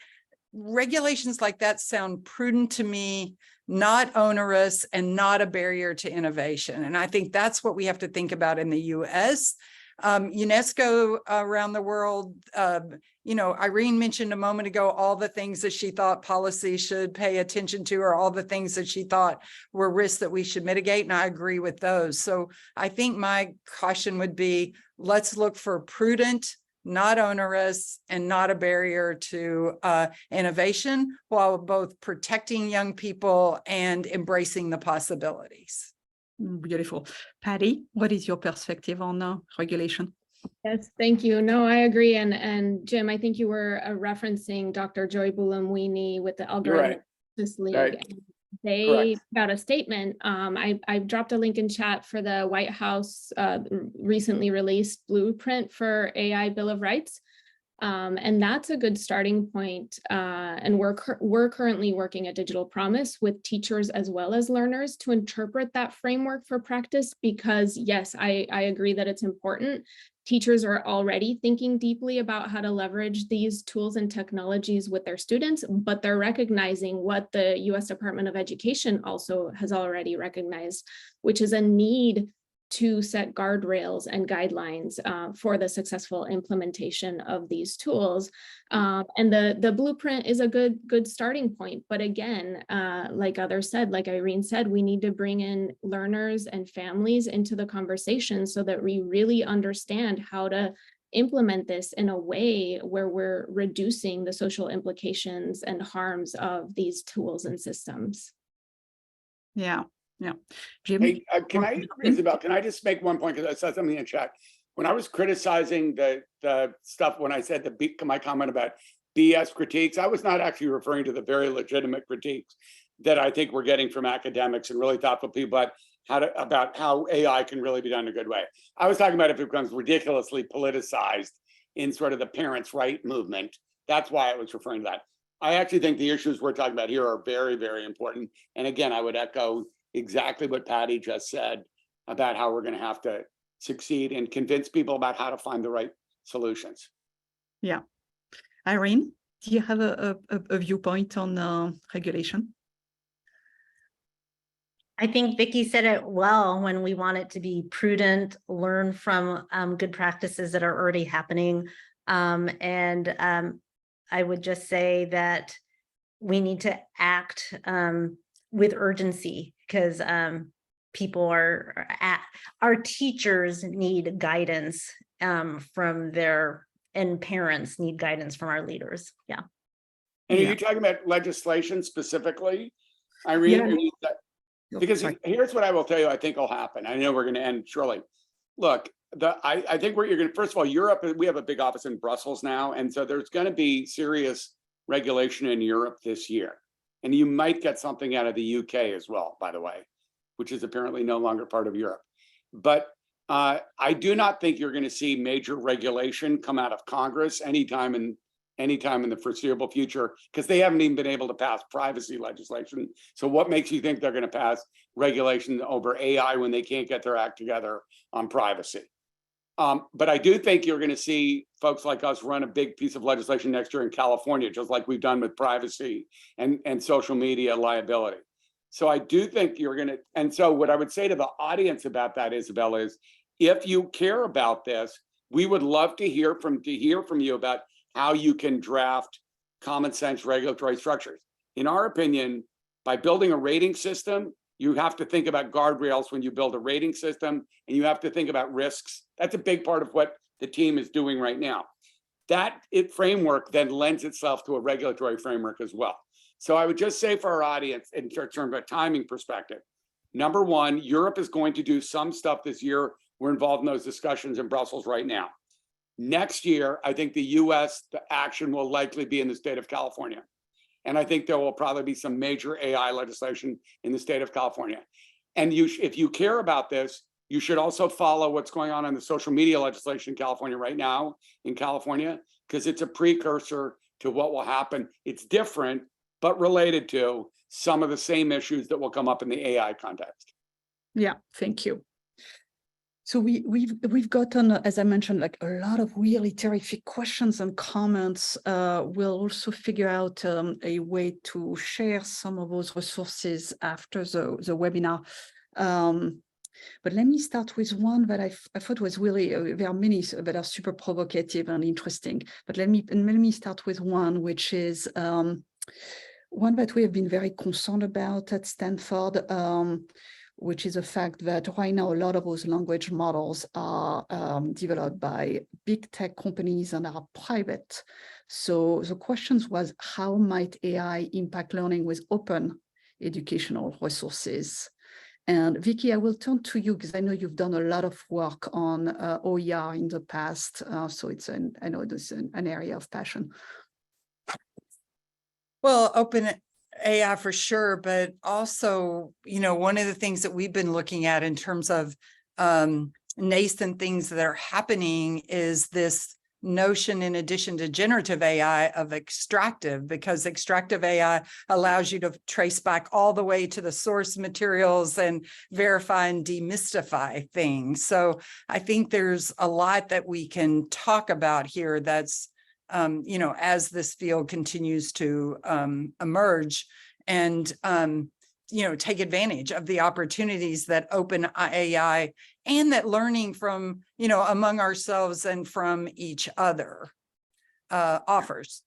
regulations like that sound prudent to me, not onerous and not a barrier to innovation. And I think that's what we have to think about in the US. UNESCO around the world, Irene mentioned a moment ago, all the things that she thought policy should pay attention to, or all the things that she thought were risks that we should mitigate. And I agree with those. So I think my caution would be, let's look for prudent, not onerous, and not a barrier to innovation, while both protecting young people and embracing the possibilities. Beautiful. Patty, what is your perspective on regulation? Yes, thank you. No, I agree. And Jim, I think you were referencing Dr. Joy Bulamwini with the Algorithm Justice League. Right. They put out a statement. I dropped a link in chat for the White House recently released blueprint for AI Bill of Rights. And that's a good starting point. And we're currently working at Digital Promise with teachers as well as learners to interpret that framework for practice, because yes, I agree that it's important. Teachers are already thinking deeply about how to leverage these tools and technologies with their students, but they're recognizing what the US Department of Education also has already recognized, which is a need to set guardrails and guidelines for the successful implementation of these tools. And the blueprint is a good starting point. But again, like others said, like Irene said, we need to bring in learners and families into the conversation so that we really understand how to implement this in a way where we're reducing the social implications and harms of these tools and systems. Yeah. Jim? Hey, Isabelle, can I just make one point, because I said something in chat. When I was criticizing the stuff, when I said my comment about BS critiques, I was not actually referring to the very legitimate critiques that I think we're getting from academics and really thoughtful people about how AI can really be done in a good way. I was talking about if it becomes ridiculously politicized in sort of the parents' right movement. That's why I was referring to that. I actually think the issues we're talking about here are very, very important. And again, I would echo exactly what Patty just said about how we're going to have to succeed and convince people about how to find the right solutions. Yeah. Irene, do you have a viewpoint on regulation? I think Vicki said it well when we want it to be prudent, learn from good practices that are already happening. I would just say that we need to act with urgency, because people our teachers need guidance from and parents need guidance from our leaders. Yeah. And are you talking about legislation specifically, Irene? Yeah. Because here's what I will tell you, I think will happen. I know we're going to end shortly. Look, I think what you're going to, first of all, Europe, we have a big office in Brussels now. And so there's going to be serious regulation in Europe this year. And you might get something out of the UK as well, by the way, which is apparently no longer part of Europe. But I do not think you're going to see major regulation come out of Congress anytime in the foreseeable future, because they haven't even been able to pass privacy legislation. So what makes you think they're going to pass regulation over AI when they can't get their act together on privacy? But I do think you're going to see folks like us run a big piece of legislation next year in California, just like we've done with privacy and social media liability. So I do think you're going to, and so what I would say to the audience about that, Isabelle, is if you care about this, we would love to hear from you about how you can draft common sense regulatory structures. In our opinion, by building a rating system, you have to think about guardrails when you build a rating system, and you have to think about risks. That's a big part of what the team is doing right now. That framework then lends itself to a regulatory framework as well. So I would just say for our audience, in terms of a timing perspective, number one, Europe is going to do some stuff this year. We're involved in those discussions in Brussels right now. Next year, I think the US, the action will likely be in the state of California. And I think there will probably be some major AI legislation in the state of California. And if you care about this, you should also follow what's going on in the social media legislation in California right now, because it's a precursor to what will happen. It's different, but related to some of the same issues that will come up in the AI context. Yeah, thank you. So we've gotten, as I mentioned, like a lot of really terrific questions and comments. We'll also figure out a way to share some of those resources after the webinar. But let me start with one that I thought was really, there are many that are super provocative and interesting, but let me start with one, which is one that we have been very concerned about at Stanford, which is the fact that right now a lot of those language models are developed by big tech companies and are private. So the question was, how might AI impact learning with open educational resources? And Vicky, I will turn to you because I know you've done a lot of work on OER in the past. So it's I know this is an area of passion. Well, open AI for sure, but also, one of the things that we've been looking at in terms of nascent things that are happening is this notion, in addition to generative AI, of extractive, because extractive AI allows you to trace back all the way to the source materials and verify and demystify things. So I think there's a lot that we can talk about here that's as this field continues to emerge and, take advantage of the opportunities that open AI and that learning from, among ourselves and from each other offers.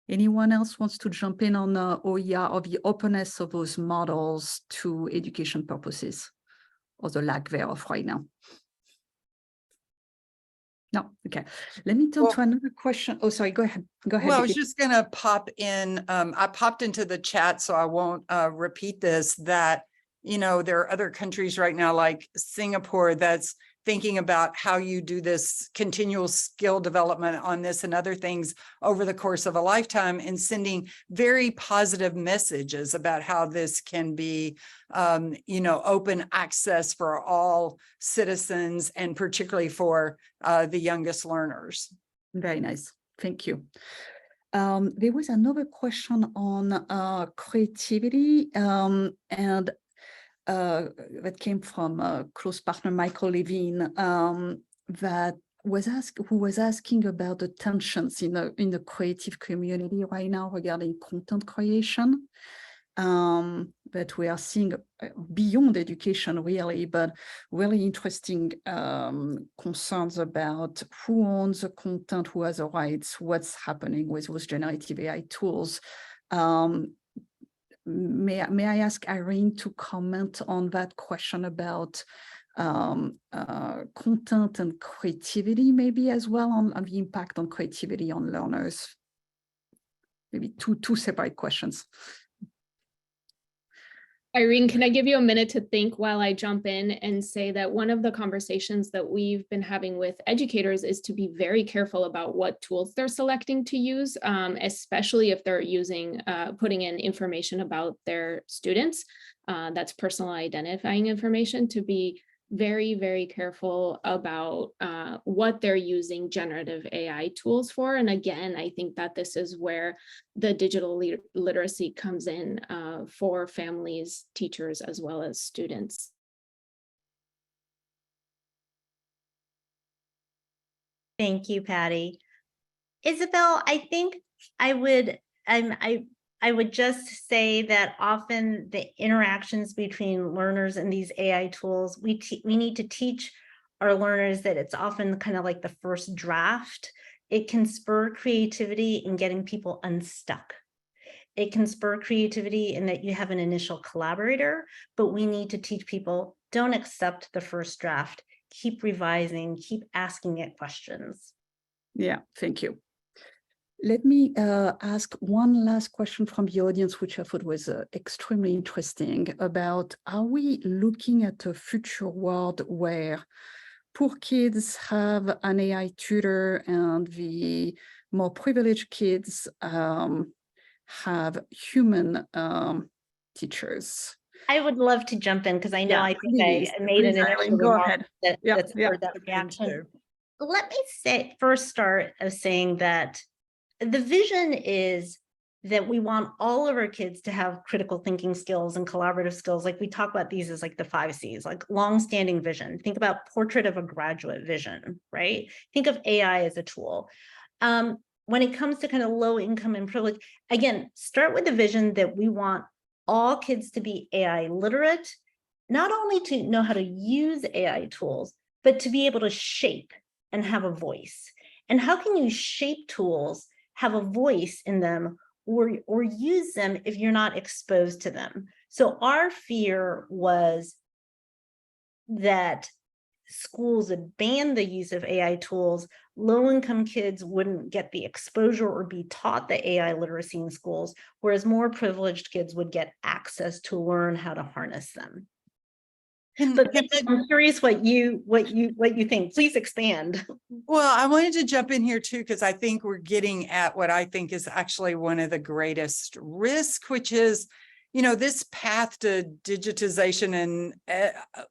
Anyone else wants to jump in on OER or the openness of those models to education purposes or the lack thereof right now? No, okay. Let me turn to another question. Oh, sorry, go ahead. Go ahead. Well, I was just going to pop in. I popped into the chat, so I won't repeat this, that, there are other countries right now like Singapore that's thinking about how you do this continual skill development on this and other things over the course of a lifetime, and sending very positive messages about how this can be, open access for all citizens and particularly for the youngest learners. Very nice. Thank you. There was another question on creativity, and that came from close partner Michael Levine, who was asking about the tensions in the creative community right now regarding content creation. That we are seeing beyond education, really, but really interesting concerns about who owns the content, who has the rights, what's happening with those generative AI tools. May I ask Irene to comment on that question about content and creativity, maybe as well, on the impact on creativity on learners? Maybe two separate questions. Irene, can I give you a minute to think while I jump in and say that one of the conversations that we've been having with educators is to be very careful about what tools they're selecting to use, especially if they're using, putting in information about their students, that's personal identifying information, to be very, very careful about what they're using generative AI tools for. And again, I think that this is where the digital literacy comes in for families, teachers, as well as students. Thank you, Patty. Isabelle, I think I would just say that often the interactions between learners and these AI tools, we need to teach our learners that it's often kind of like the first draft. It can spur creativity in getting people unstuck. It can spur creativity in that you have an initial collaborator, but we need to teach people, don't accept the first draft. Keep revising, keep asking it questions. Yeah, thank you. Let me ask one last question from the audience, which I thought was extremely interesting, about, are we looking at a future world where poor kids have an AI tutor and the more privileged kids have human teachers? I would love to jump in because I know I think I made please, an initial go remark ahead. that's for that reaction. Let me first start of saying that the vision is that we want all of our kids to have critical thinking skills and collaborative skills. Like we talk about these as like the 5 C's, like long-standing vision. Think about portrait of a graduate vision, right? Think of AI as a tool. When it comes to kind of low income and privilege, again, start with the vision that we want all kids to be AI literate, not only to know how to use AI tools, but to be able to shape and have a voice. And how can you shape tools, have a voice in them, or use them if you're not exposed to them? So our fear was that schools would ban the use of AI tools, low-income kids wouldn't get the exposure or be taught the AI literacy in schools, whereas more privileged kids would get access to learn how to harness them. But I'm curious what you think. Please expand. Well, I wanted to jump in here too, because I think we're getting at what I think is actually one of the greatest risks, which is, you know, this path to digitization and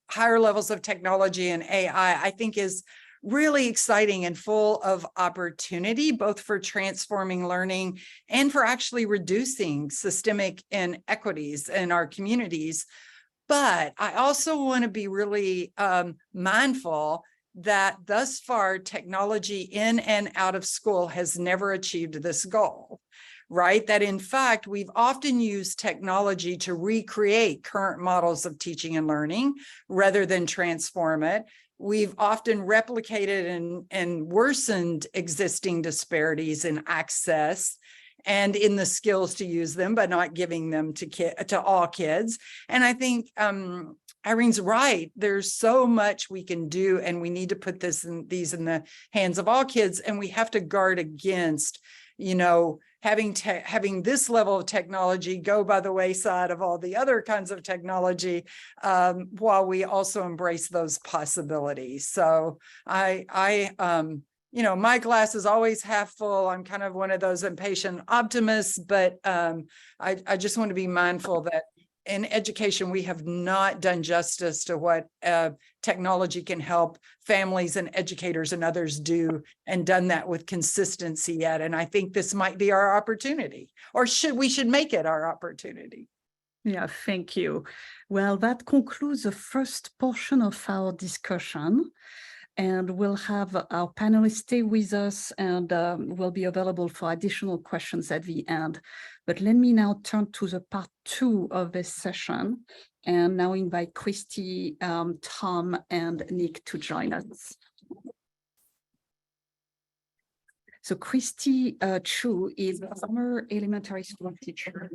higher levels of technology and AI, I think is really exciting and full of opportunity, both for transforming learning and for actually reducing systemic inequities in our communities. But I also want to be really mindful that thus far, technology in and out of school has never achieved this goal, right? That in fact, we've often used technology to recreate current models of teaching and learning rather than transform it. We've often replicated and worsened existing disparities in access and in the skills to use them, but not giving them to all kids. And I think Irene's right. There's so much we can do, and we need to put these in the hands of all kids. And we have to guard against, you know, having this level of technology go by the wayside of all the other kinds of technology, while we also embrace those possibilities. So you know, my glass is always half full. I'm kind of one of those impatient optimists, but I just want to be mindful that in education, we have not done justice to what technology can help families and educators and others do, and done that with consistency yet. And I think this might be our opportunity, or we should make it our opportunity. Yeah, thank you. Well, that concludes the first portion of our discussion. And we'll have our panelists stay with us, and we'll be available for additional questions at the end. But let me now turn to the part 2 of this session, and now invite Christy, Tom, and Nick to join us. So Christy Chu is a former elementary school teacher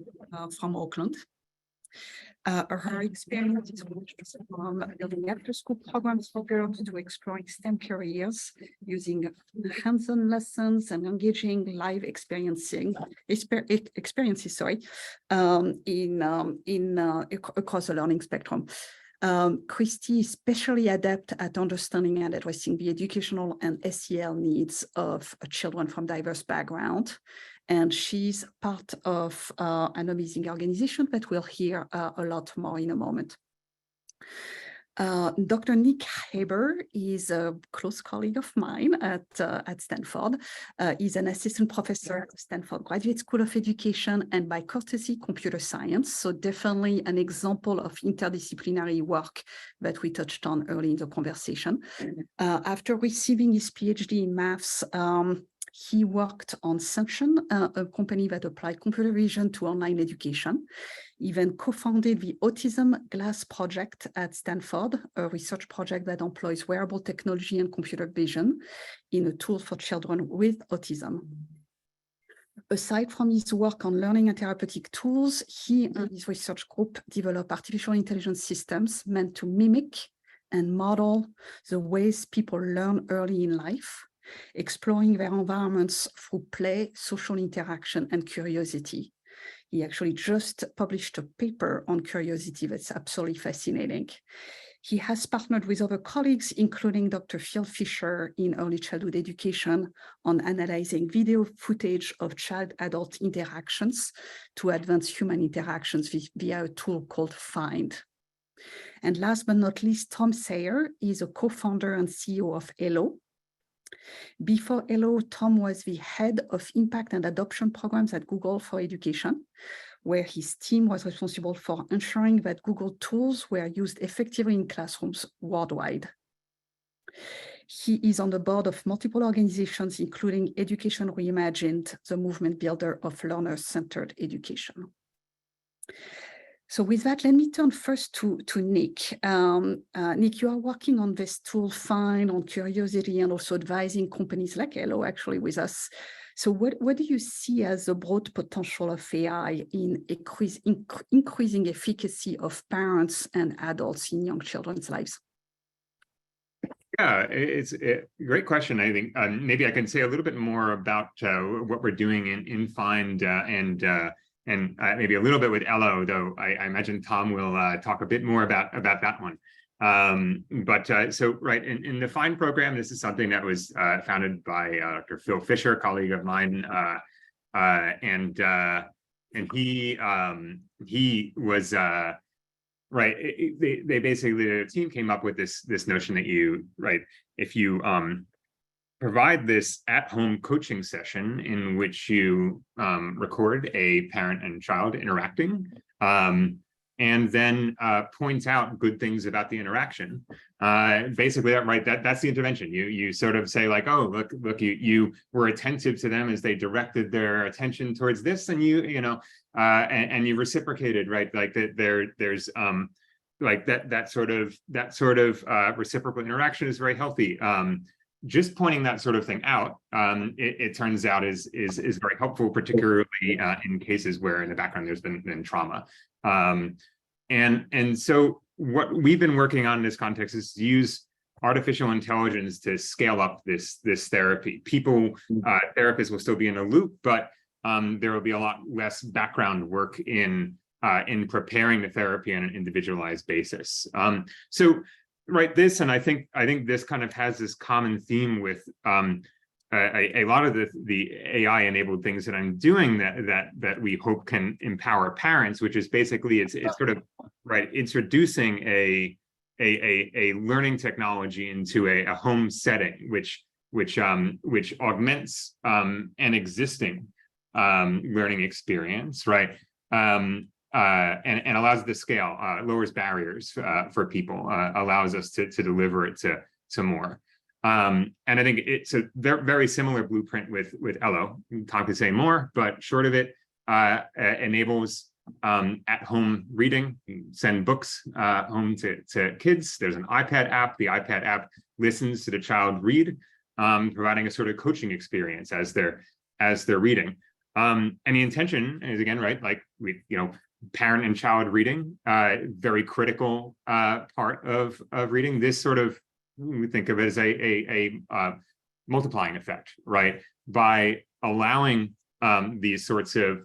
from Auckland. Her experience is from building after-school programs for girls to exploring STEM careers using hands-on lessons and engaging live experiences. Across the learning spectrum. Christy is especially adept at understanding and addressing the educational and SEL needs of children from diverse backgrounds. And she's part of an amazing organization that we'll hear a lot more in a moment. Dr. Nick Haber is a close colleague of mine at Stanford. He's an assistant professor at Stanford Graduate School of Education and by courtesy computer science. So definitely an example of interdisciplinary work that we touched on early in the conversation. After receiving his PhD in maths, he worked on Sunction, a company that applied computer vision to online education. He then co-founded the Autism Glass Project at Stanford, a research project that employs wearable technology and computer vision in a tool for children with autism. Aside from his work on learning and therapeutic tools, he and his research group develop artificial intelligence systems meant to mimic and model the ways people learn early in life, exploring their environments through play, social interaction, and curiosity. He actually just published a paper on curiosity that's absolutely fascinating. He has partnered with other colleagues, including Dr. Phil Fisher in early childhood education, on analyzing video footage of child-adult interactions to advance human interactions via a tool called Find. And last but not least, Tom Sayer is a co-founder and CEO of ELO, Before Hello, Tom was the head of impact and adoption programs at Google for Education, where his team was responsible for ensuring that Google tools were used effectively in classrooms worldwide. He is on the board of multiple organizations, including Education Reimagined, the movement builder of learner-centered education. So with that, let me turn first to Nick. Nick, you are working on this tool, Find, on Curiosity, and also advising companies like Hello actually with us. So what do you see as the broad potential of AI in increasing efficacy of parents and adults in young children's lives? Yeah, it's a great question. I think maybe I can say a little bit more about what we're doing in Find and maybe a little bit with Hello, though I imagine Tom will talk a bit more about that one. So right, in the Find program, this is something that was founded by Dr. Phil Fisher, a colleague of mine, and he was right. They basically, the team came up with this notion that if you provide this at-home coaching session in which you record a parent and child interacting, and then point out good things about the interaction. Basically, that's the intervention. You sort of say like, oh, look, you were attentive to them as they directed their attention towards this, and and you reciprocated, right? Like there's like that sort of reciprocal interaction is very healthy. Just pointing that sort of thing out, it turns out is very helpful, particularly in cases where in the background there's been trauma. And so what we've been working on in this context is to use artificial intelligence to scale up this therapy. Therapists will still be in a loop, but there will be a lot less background work in preparing the therapy on an individualized basis. Right, and I think this kind of has this common theme with a lot of the AI-enabled things that I'm doing that we hope can empower parents, which is basically it's sort of right introducing a learning technology into a home setting, which augments an existing learning experience, right? And allows the scale, lowers barriers for people, allows us to deliver it to more. And I think it's a very similar blueprint with Hello. Tom could say more, but short of it, enables at-home reading, send books home to kids. There's an iPad app. The iPad app listens to the child read, providing a sort of coaching experience as they're reading. And the intention is, again, right, like parent and child reading, very critical part of reading. This sort of, we think of it as a multiplying effect, right? By allowing these sorts of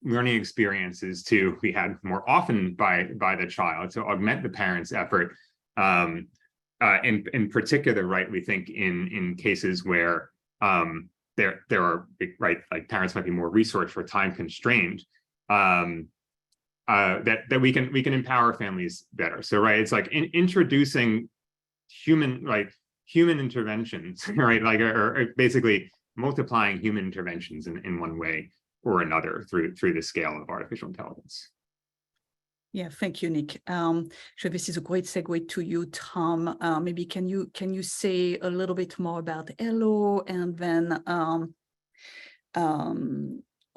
learning experiences to be had more often by the child to augment the parent's effort. In particular, right, we think in cases where there are, right, like parents might be more resourced or time constrained, that we can empower families better. So right, it's like introducing human interventions, right? Like or basically multiplying human interventions in one way or another through the scale of artificial intelligence. Yeah, thank you, Nick. So this is a great segue to you, Tom. Maybe can you say a little bit more about Hello, and then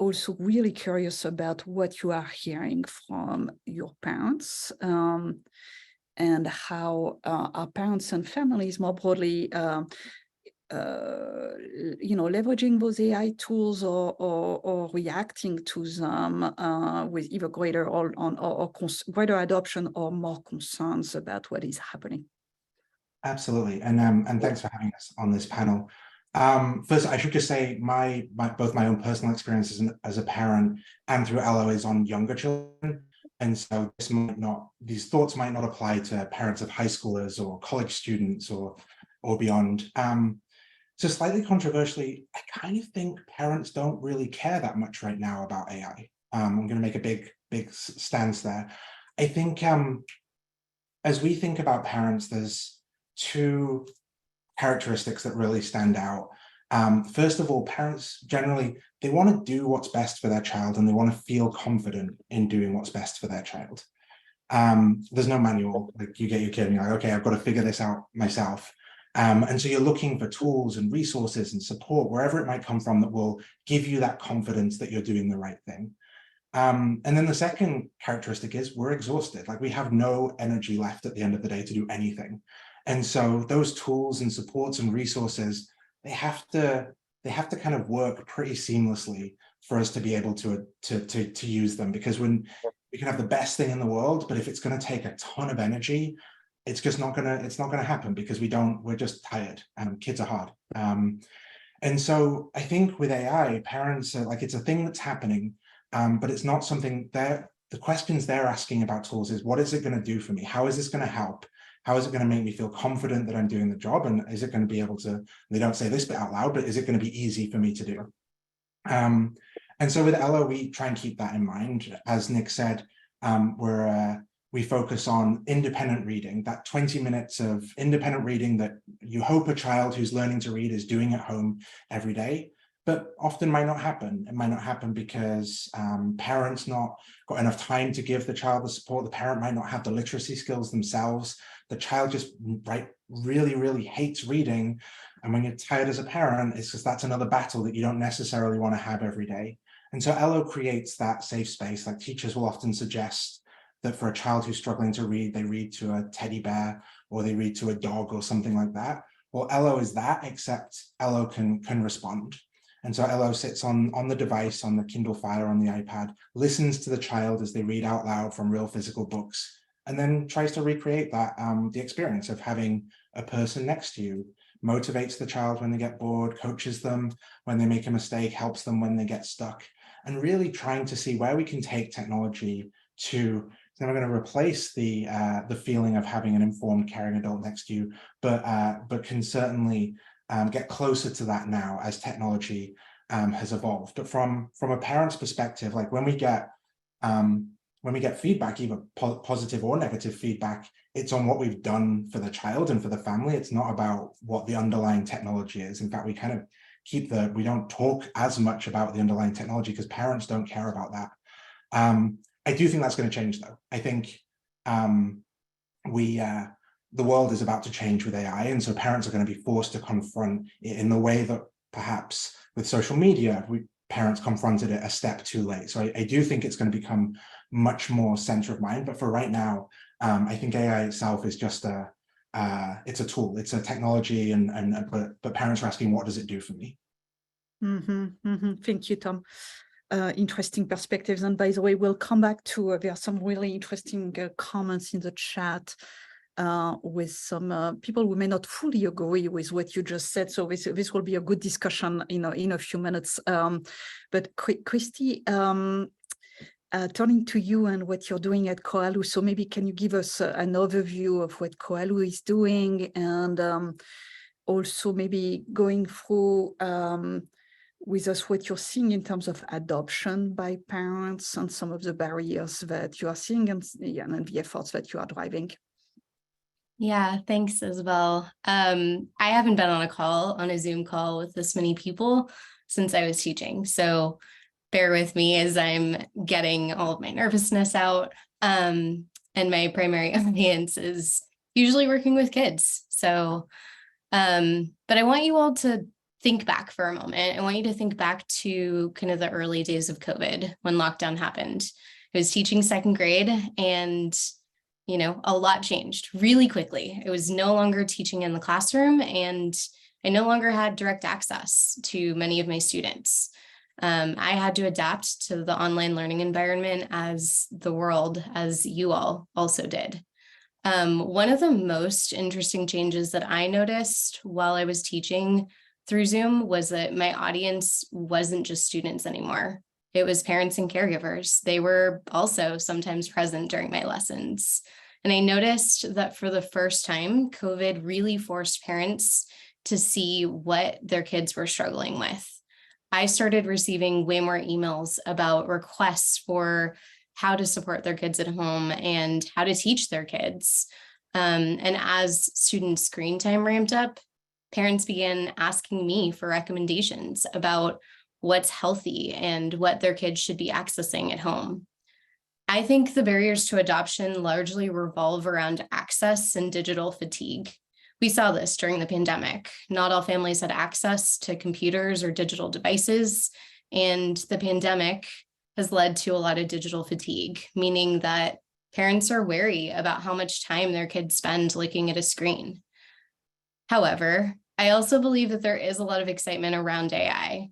also really curious about what you are hearing from your parents, and how our parents and families more broadly, leveraging those AI tools or reacting to them with either greater greater adoption or more concerns about what is happening. Absolutely, and thanks for having us on this panel. First, I should just say both my own personal experiences as a parent and through Hello is on younger children. And so these thoughts might not apply to parents of high schoolers or college students or beyond. So slightly controversially, I kind of think parents don't really care that much right now about AI. I'm going to make a big stance there. I think as we think about parents, there's two characteristics that really stand out. First of all, parents generally, they want to do what's best for their child and they want to feel confident in doing what's best for their child. There's no manual, like you get your kid and you're like, okay, I've got to figure this out myself. And so you're looking for tools and resources and support, wherever it might come from, that will give you that confidence that you're doing the right thing. And then the second characteristic is we're exhausted. Like we have no energy left at the end of the day to do anything. And so those tools and supports and resources, they have to kind of work pretty seamlessly for us to be able to use them, because when we can have the best thing in the world, but if it's going to take a ton of energy, it's just not gonna happen, because we're just tired and kids are hard. And so I think with AI, parents are like, it's a thing that's happening, but it's not something that the questions they're asking about tools is, what is it going to do for me? How is this going to help? How is it going to make me feel confident that I'm doing the job? And is it going to be able to, they don't say this bit out loud, but is it going to be easy for me to do? And so with Ella, we try and keep that in mind. As Nick said, we focus on independent reading, that 20 minutes of independent reading that you hope a child who's learning to read is doing at home every day, but often might not happen. It might not happen because parents not got enough time to give the child the support. The parent might not have the literacy skills themselves. The child just really, really hates reading. And when you're tired as a parent, it's just, that's another battle that you don't necessarily want to have every day. And so Elo creates that safe space. Like teachers will often suggest that for a child who's struggling to read, they read to a teddy bear or they read to a dog or something like that. Well, Elo is that, except Elo can respond. And so Elo sits on the device, on the Kindle Fire, on the iPad, listens to the child as they read out loud from real physical books, and then tries to recreate that, the experience of having a person next to you, motivates the child when they get bored, coaches them when they make a mistake, helps them when they get stuck, and really trying to see where we can take technology to. It's never going to replace the feeling of having an informed, caring adult next to you, but can certainly get closer to that now as technology has evolved. But from a parent's perspective, like when we get feedback, either positive or negative feedback, it's on what we've done for the child and for the family. It's not about what the underlying technology is. In fact, we kind of we don't talk as much about the underlying technology because parents don't care about that. I do think that's going to change, though. I think the world is about to change with AI, and so parents are going to be forced to confront it in the way that perhaps with social media, parents confronted it a step too late. So I do think it's going to become much more center of mind. But for right now, I think AI itself is just it's a tool, it's a technology, but parents are asking, what does it do for me? Thank you, Tom. Interesting perspectives. And by the way, we'll come back to, there are some really interesting comments in the chat with some people who may not fully agree with what you just said. So this will be a good discussion in a few minutes. But Christy, turning to you and what you're doing at Koalu. So maybe can you give us an overview of what Koalu is doing, and also maybe going through with us what you're seeing in terms of adoption by parents and some of the barriers that you are seeing and the efforts that you are driving. Yeah, thanks, Isabelle. I haven't been on a Zoom call with this many people since I was teaching. So bear with me as I'm getting all of my nervousness out. And my primary audience is usually working with kids. So, but I want you all to think back for a moment. I want you to think back to kind of the early days of COVID when lockdown happened. I was teaching second grade, and a lot changed really quickly. I was no longer teaching in the classroom, and I no longer had direct access to many of my students. I had to adapt to the online learning environment as you all also did. One of the most interesting changes that I noticed while I was teaching through Zoom was that my audience wasn't just students anymore. It was parents and caregivers. They were also sometimes present during my lessons. And I noticed that for the first time, COVID really forced parents to see what their kids were struggling with. I started receiving way more emails about requests for how to support their kids at home and how to teach their kids. And as student screen time ramped up, parents began asking me for recommendations about what's healthy and what their kids should be accessing at home. I think the barriers to adoption largely revolve around access and digital fatigue. We saw this during the pandemic. Not all families had access to computers or digital devices, and the pandemic has led to a lot of digital fatigue, meaning that parents are wary about how much time their kids spend looking at a screen. However, I also believe that there is a lot of excitement around AI.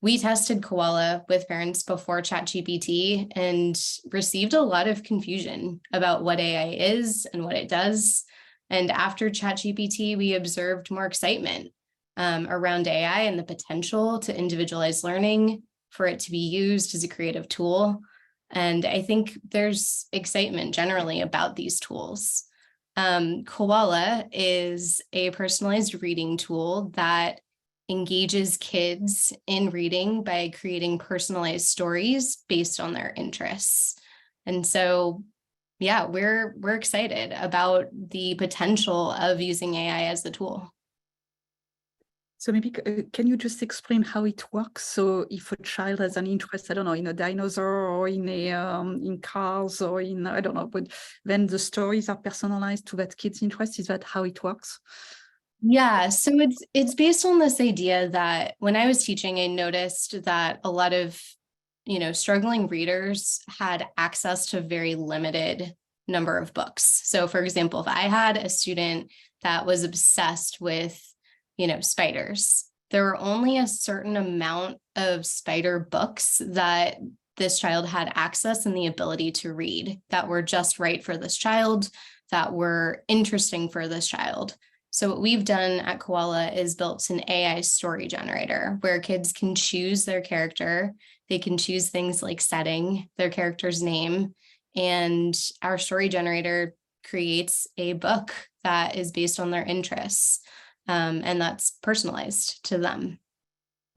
We tested Koala with parents before ChatGPT and received a lot of confusion about what AI is and what it does. And after ChatGPT, we observed more excitement around AI and the potential to individualize learning, for it to be used as a creative tool. And I think there's excitement generally about these tools. Koala is a personalized reading tool that engages kids in reading by creating personalized stories based on their interests. And so, yeah, we're excited about the potential of using AI as the tool. So maybe can you just explain how it works? So if a child has an interest, I don't know, in a dinosaur or in in cars or in, I don't know, but then the stories are personalized to that kid's interest. Is that how it works? Yeah, so it's based on this idea that when I was teaching, I noticed that a lot of, struggling readers had access to a very limited number of books. So for example, if I had a student that was obsessed with, spiders, there were only a certain amount of spider books that this child had access and the ability to read that were just right for this child, that were interesting for this child. So what we've done at Koala is built an AI story generator where kids can choose their character. They can choose things like setting, their character's name, and our story generator creates a book that is based on their interests, and that's personalized to them.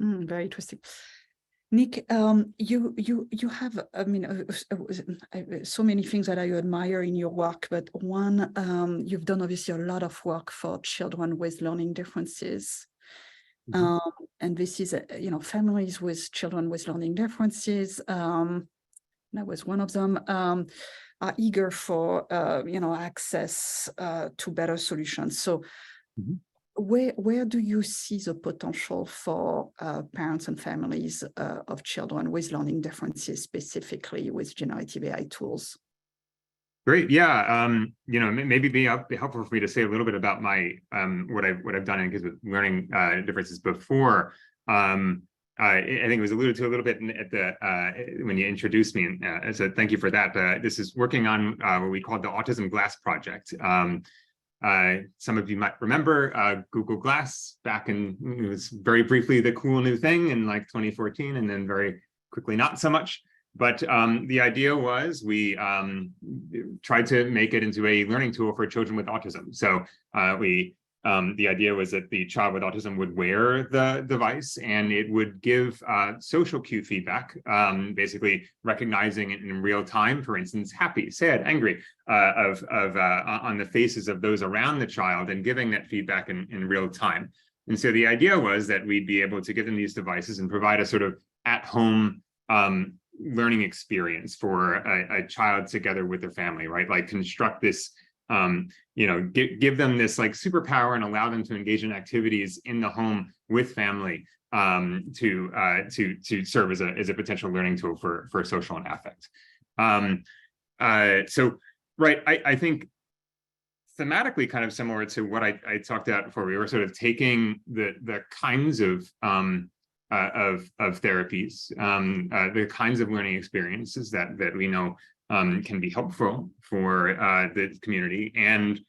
Very interesting. Nick, you have, so many things that I admire in your work, but one, you've done obviously a lot of work for children with learning differences. And this is, families with children with learning differences, that was one of them, are eager for, access to better solutions. So where do you see the potential for parents and families of children with learning differences, specifically with generative AI tools? Great, yeah. Maybe be helpful for me to say a little bit about my what I've done in kids with learning differences before. I think it was alluded to a little bit at the when you introduced me, so thank you for that. This is working on what we call the Autism Glass Project. Some of you might remember Google Glass back in, it was very briefly the cool new thing in like 2014, and then very quickly not so much. But the idea was we tried to make it into a learning tool for children with autism. So the idea was that the child with autism would wear the device and it would give social cue feedback, basically recognizing it in real time, for instance, happy, sad, angry, on the faces of those around the child, and giving that feedback in real time. And so the idea was that we'd be able to give them these devices and provide a sort of at-home learning experience for a child together with their family, right? Like construct this, give them this like superpower and allow them to engage in activities in the home with family to serve as a potential learning tool for social and affect. I think thematically kind of similar to what I talked about before. We were sort of taking the kinds of therapies, the kinds of learning experiences that we know can be helpful for the community, and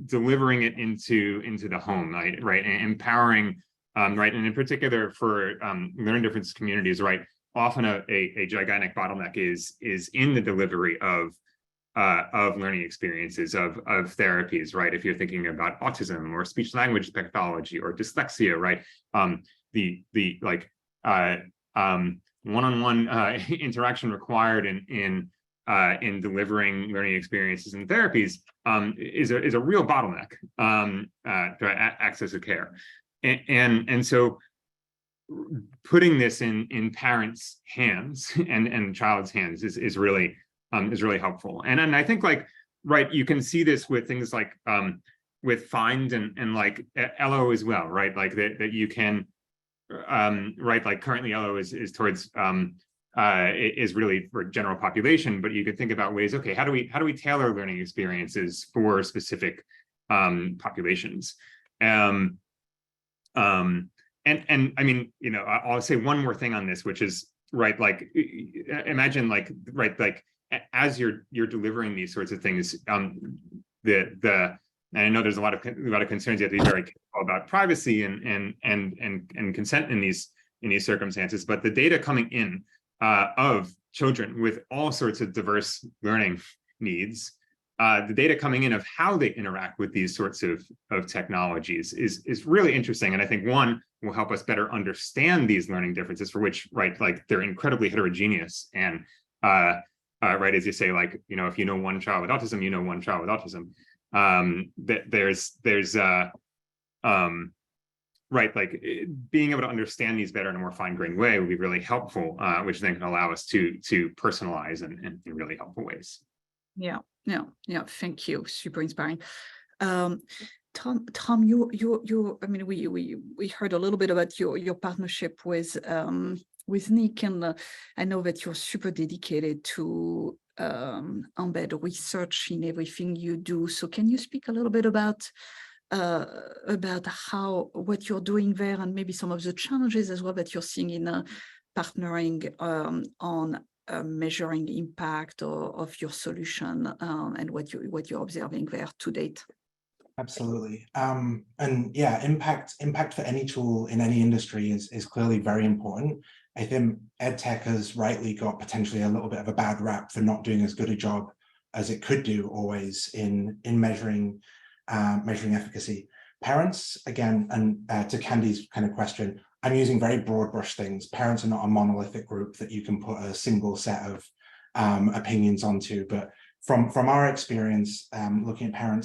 delivering it into the home, right, and empowering, right, and in particular for learning difference communities, right. Often a gigantic bottleneck is in the delivery of learning experiences, of therapies, right. If you're thinking about autism or speech language pathology or dyslexia, right. The like one-on-one interaction required in in delivering learning experiences and therapies is a real bottleneck to access of care. And so putting this in parents' hands and child's hands is really helpful. And I think, like, right, you can see this with things like with Find and like ELO as well, right? Like that you can right, like currently ELO is towards is really for general population, but you could think about ways, okay, how do we tailor learning experiences for specific populations? And I mean, you know, I'll say one more thing on this, which is, right, like imagine, like, right, like as you're delivering these sorts of things, and I know there's a lot of concerns. You have to be very careful about privacy and consent in these circumstances. But the data coming in of children with all sorts of diverse learning needs, the data coming in of how they interact with these sorts of technologies is really interesting. And I think one will help us better understand these learning differences, for which, right, like they're incredibly heterogeneous. And right, as you say, like, you know, if you know one child with autism, you know one child with autism. There's right, like being able to understand these better in a more fine-grained way would be really helpful, which then can allow us to personalize in really helpful ways. Yeah. Thank you. Super inspiring. Tom, you. I mean, we heard a little bit about your partnership with Nick, and I know that you're super dedicated to embed research in everything you do. So can you speak a little bit about what you're doing there, and maybe some of the challenges as well that you're seeing in partnering on measuring the impact of your solution, and what you're observing there to date? Absolutely. And yeah, impact for any tool in any industry is clearly very important. I think EdTech has rightly got potentially a little bit of a bad rap for not doing as good a job as it could do always in measuring efficacy. Parents, again, and to Candy's kind of question, I'm using very broad brush things. Parents are not a monolithic group that you can put a single set of opinions onto. But from our experience, looking at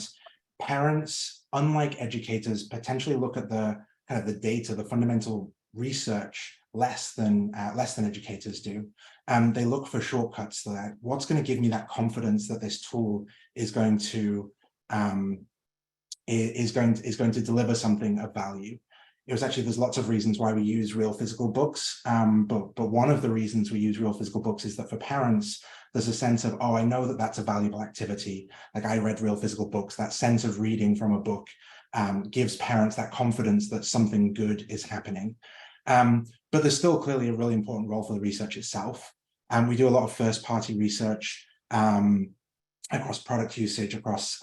parents, unlike educators, potentially look at the kind of the data, the fundamental research less than educators do. They look for shortcuts. That what's going to give me that confidence that this tool is going to deliver something of value. It was actually, there's lots of reasons why we use real physical books, but one of the reasons we use real physical books is that for parents, there's a sense of, oh, I know that that's a valuable activity. Like, I read real physical books. That sense of reading from a book gives parents that confidence that something good is happening. But there's still clearly a really important role for the research itself. We do a lot of first-party research across product usage, across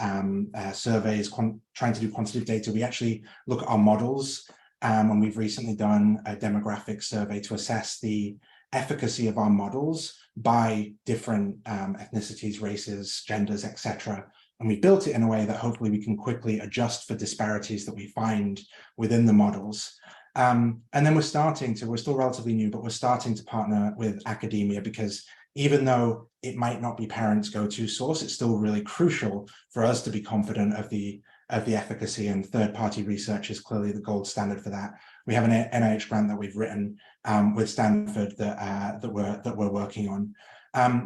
surveys, trying to do quantitative data. We actually look at our models, and we've recently done a demographic survey to assess the efficacy of our models by different ethnicities, races, genders, etc. And we built it in a way that hopefully we can quickly adjust for disparities that we find within the models. And then we're still relatively new, but we're starting to partner with academia, because even though it might not be parents' go-to source, it's still really crucial for us to be confident of the efficacy, and third-party research is clearly the gold standard for that. We have an NIH grant that we've written with Stanford that we're working on.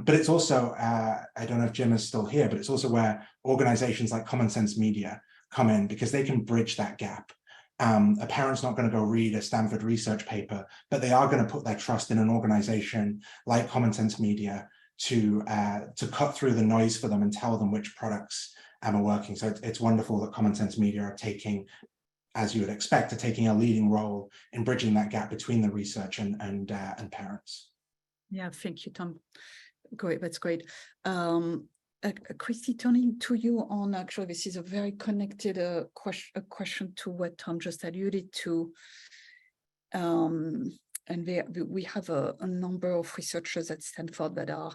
But it's also, I don't know if Jim is still here, but it's also where organizations like Common Sense Media come in, because they can bridge that gap. A parent's not going to go read a Stanford research paper, but they are going to put their trust in an organization like Common Sense Media to cut through the noise for them and tell them which products are working. So it's wonderful that Common Sense Media are taking, as you would expect, taking a leading role in bridging that gap between the research and parents. Yeah, thank you, Tom. Great, that's great. Christy, turning to you on, actually, this is a very connected question to what Tom just alluded to. And we have a number of researchers at Stanford that are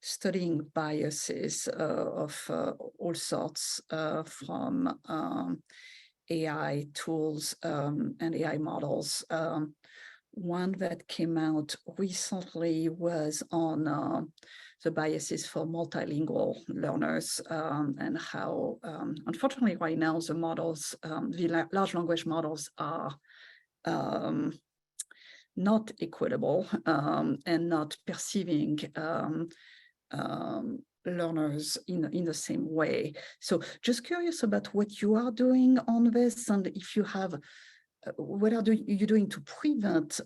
studying biases of all sorts, from AI tools and AI models. one that came out recently was on the biases for multilingual learners and how, unfortunately, right now the models, the large language models are not equitable and not perceiving learners in the same way. So just curious about what you are doing on this, and if you have, what are you doing to prevent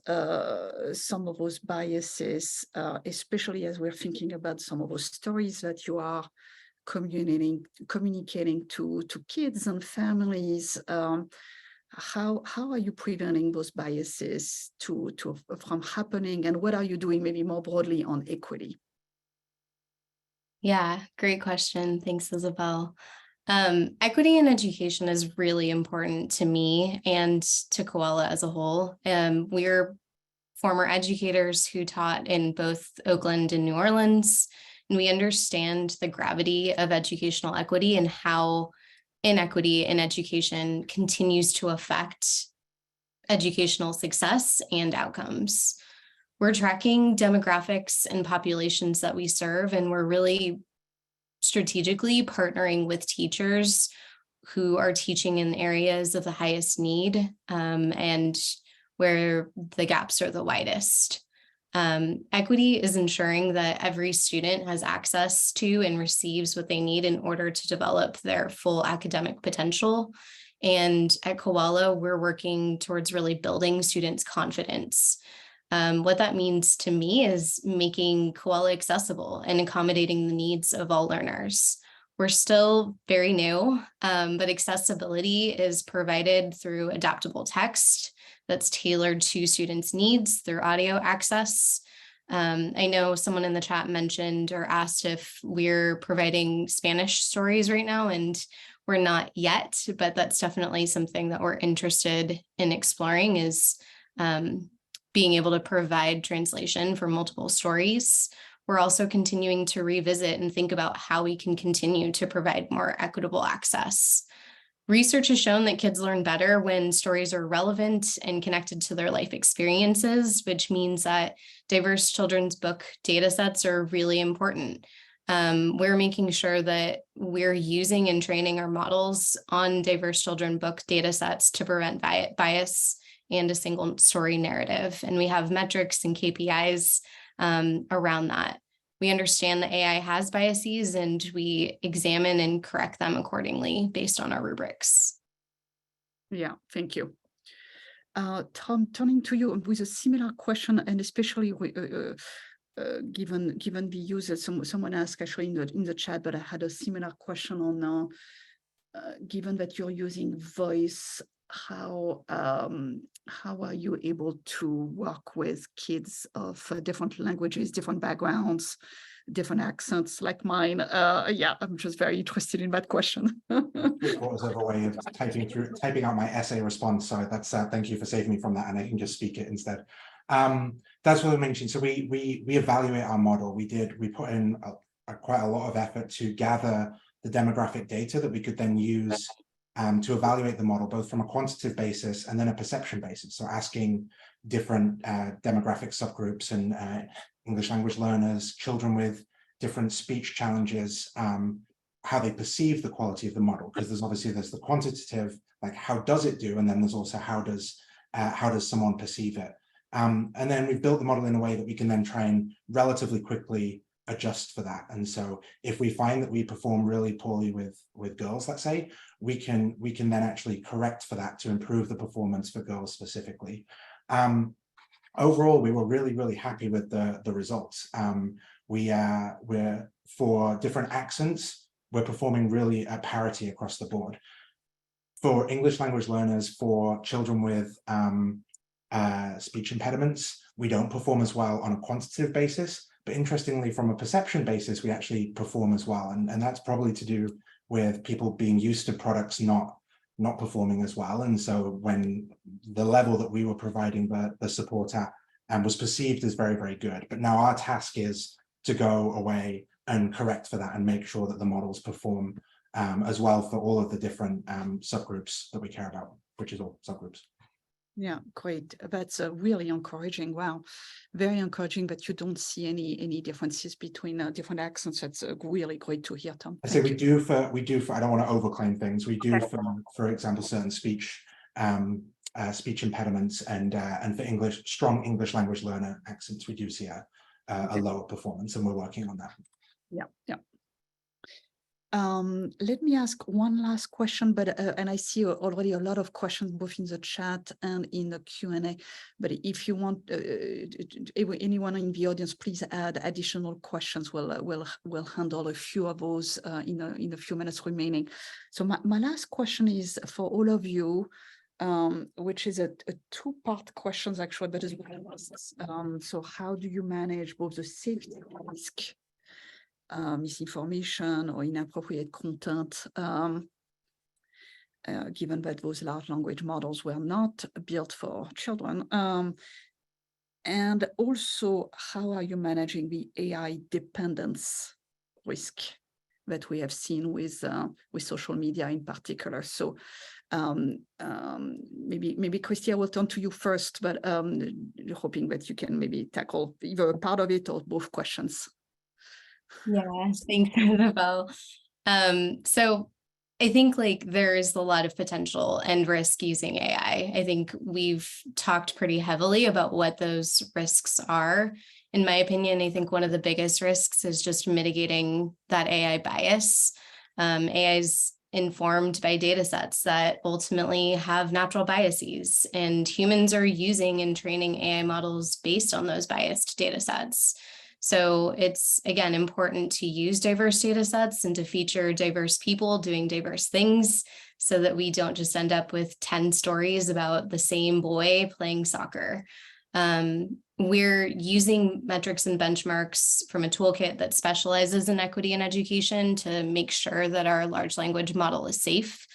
some of those biases, especially as we're thinking about some of those stories that you are communicating to kids and families. How are you preventing those biases from happening, and what are you doing maybe more broadly on equity? Yeah, great question. Thanks, Isabelle. Equity in education is really important to me and to Koala as a whole. We're former educators who taught in both Oakland and New Orleans, and we understand the gravity of educational equity and how inequity in education continues to affect educational success and outcomes. We're tracking demographics and populations that we serve, and we're really strategically partnering with teachers who are teaching in areas of the highest need and where the gaps are the widest. Equity is ensuring that every student has access to and receives what they need in order to develop their full academic potential. And at Koala, we're working towards really building students' confidence. What that means to me is making Koala accessible and accommodating the needs of all learners. We're still very new, but accessibility is provided through adaptable text that's tailored to students' needs through audio access. I know someone in the chat mentioned or asked if we're providing Spanish stories right now, and we're not yet, but that's definitely something that we're interested in exploring, is being able to provide translation for multiple stories. We're also continuing to revisit and think about how we can continue to provide more equitable access. Research has shown that kids learn better when stories are relevant and connected to their life experiences, which means that diverse children's book data sets are really important. We're making sure that we're using and training our models on diverse children book data sets to prevent bias and a single story narrative. And we have metrics and KPIs around that. We understand that AI has biases, and we examine and correct them accordingly based on our rubrics. Yeah, thank you. Tom, turning to you with a similar question, and especially given the use that someone asked actually in the chat, but I had a similar question on given that you're using voice, how are you able to work with kids of different languages, different backgrounds, different accents like mine? Yeah, I'm just very interested in that question. What was a way of typing out my essay response? So that's thank you for saving me from that, and I can just speak it instead. That's what I mentioned. So we evaluate our model. We put in quite a lot of effort to gather the demographic data that we could then use to evaluate the model, both from a quantitative basis and then a perception basis. So asking different demographic subgroups and English language learners, children with different speech challenges, how they perceive the quality of the model. Because there's the quantitative, like how does it do, and then there's also how does someone perceive it. And then we've built the model in a way that we can then try and relatively quickly adjust for that. And so if we find that we perform really poorly with girls, let's say, we can then actually correct for that to improve the performance for girls specifically. Overall, we were really happy with the results. We're for different accents, we're performing really at parity across the board. For English language learners, for children with speech impediments, we don't perform as well on a quantitative basis. But interestingly, from a perception basis, we actually perform as well. And that's probably to do with people being used to products not performing as well. And so when the level that we were providing the support at was perceived as very good. But now our task is to go away and correct for that and make sure that the models perform as well for all of the different subgroups that we care about, which is all subgroups. Yeah, great. That's really encouraging. Wow, very encouraging that you don't see any differences between different accents. That's really great to hear, Tom. I say we do for I don't want to overclaim things. We do for example, certain speech impediments and for strong English language learner accents, we do see a lower performance, and we're working on that. Yeah, yeah. Let me ask one last question, but and I see already a lot of questions both in the chat and in the Q&A. But if you want, anyone in the audience, please add additional questions. We'll handle a few of those in a few minutes remaining. So my last question is for all of you, which is a two-part question actually, but as well. So how do you manage both the safety risk, misinformation or inappropriate content, given that those large language models were not built for children? And also, how are you managing the AI dependence risk that we have seen with social media in particular? So maybe Christy, I will turn to you first, but hoping that you can maybe tackle either a part of it or both questions. Yeah, thanks, Isabelle. So I think like there's a lot of potential and risk using AI. I think we've talked pretty heavily about what those risks are. In my opinion, I think one of the biggest risks is just mitigating that AI bias. AI is informed by data sets that ultimately have natural biases, and humans are using and training AI models based on those biased data sets. So it's, again, important to use diverse data sets and to feature diverse people doing diverse things so that we don't just end up with 10 stories about the same boy playing soccer. We're using metrics and benchmarks from a toolkit that specializes in equity in education to make sure that our large language model is safe.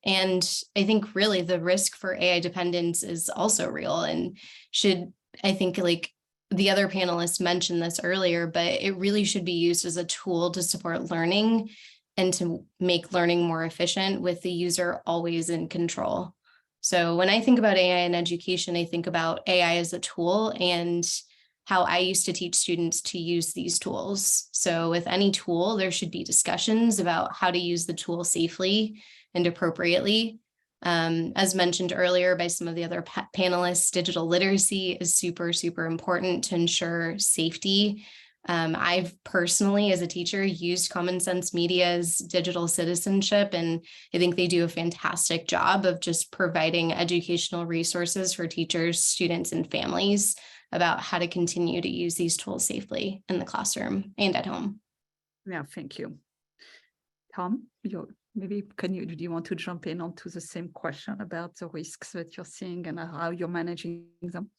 And I think really the risk for AI dependence is also real and should, I think, like, the other panelists mentioned this earlier, but it really should be used as a tool to support learning and to make learning more efficient with the user always in control. So when I think about AI in education, I think about AI as a tool and how I used to teach students to use these tools. So with any tool, there should be discussions about how to use the tool safely and appropriately. As mentioned earlier by some of the other panelists, digital literacy is super, super important to ensure safety. I've personally, as a teacher, used Common Sense Media's digital citizenship, and I think they do a fantastic job of just providing educational resources for teachers, students, and families about how to continue to use these tools safely in the classroom and at home. Yeah, thank you. Tom, maybe do you want to jump in onto the same question about the risks that you're seeing and how you're managing them?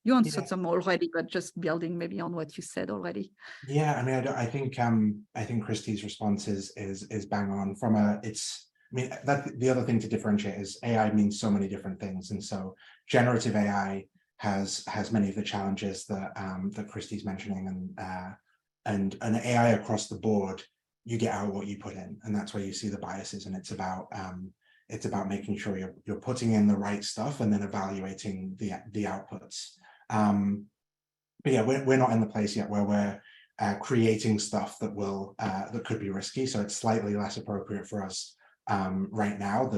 You answered them already, but just building maybe on what you said already. Yeah, I mean, I think Christy's response is bang on. That the other thing to differentiate is AI means so many different things, and so generative AI has many of the challenges that that Christy's mentioning, and an AI across the board. You get out what you put in, and that's where you see the biases. And it's about making sure you're putting in the right stuff and then evaluating the outputs. But yeah, we're not in the place yet where we're creating stuff that could be risky. So it's slightly less appropriate for us right now.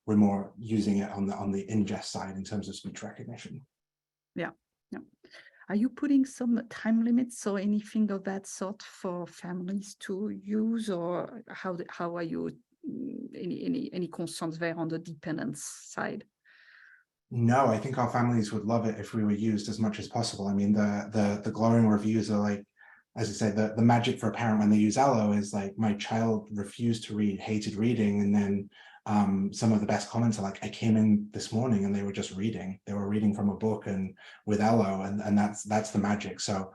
We're more using it on the ingest side in terms of speech recognition. Yeah. Yeah. Are you putting some time limits or anything of that sort for families to use, or how are you, any concerns there on the dependence side? No, I think our families would love it if we were used as much as possible. I mean, the glowing reviews are like, as I said, the magic for a parent when they use Allo is like, my child refused to read, hated reading, and then some of the best comments are like, I came in this morning and they were just reading. They were reading from a book and with Allo, and that's the magic. So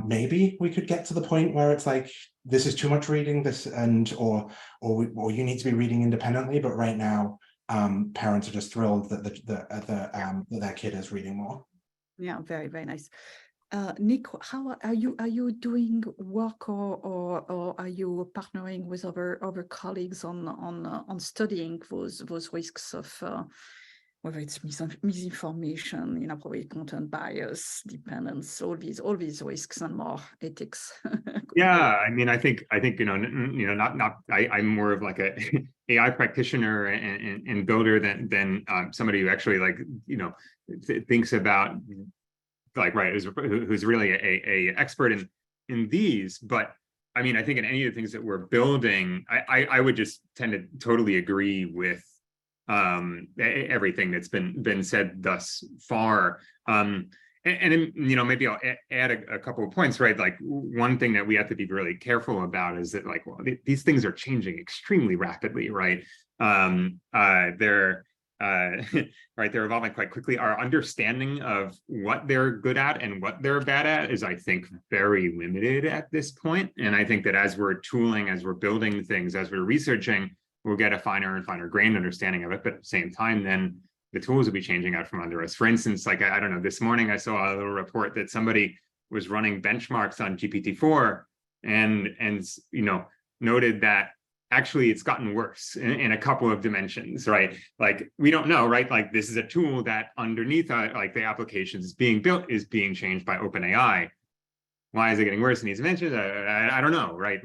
maybe we could get to the point where it's like, this is too much reading, or you need to be reading independently. But right now, parents are just thrilled that their kid is reading more. Yeah, very, very nice. Nick, how are you doing work, or are you partnering with other colleagues on studying those risks of whether it's misinformation, inappropriate content, bias, dependence, all these risks and more ethics. Yeah, I mean, I think I'm more of like a AI practitioner and builder than somebody who actually thinks about who's really a expert in these. But I mean, I think in any of the things that we're building, I would just tend to totally agree with everything that's been said thus far. And maybe I'll add a couple of points, right? Like one thing that we have to be really careful about is that these things are changing extremely rapidly, right? They're evolving quite quickly. Our understanding of what they're good at and what they're bad at is, I think, very limited at this point. And I think that as we're tooling, as we're building things, as we're researching, we'll get a finer and finer grained understanding of it. But at the same time, then the tools will be changing out from under us. For instance, I don't know, this morning I saw a little report that somebody was running benchmarks on GPT-4 and noted that actually it's gotten worse in a couple of dimensions, right? Like, we don't know, right? Like, this is a tool that underneath the applications is being built, is being changed by OpenAI. Why is it getting worse in these dimensions? I don't know, right?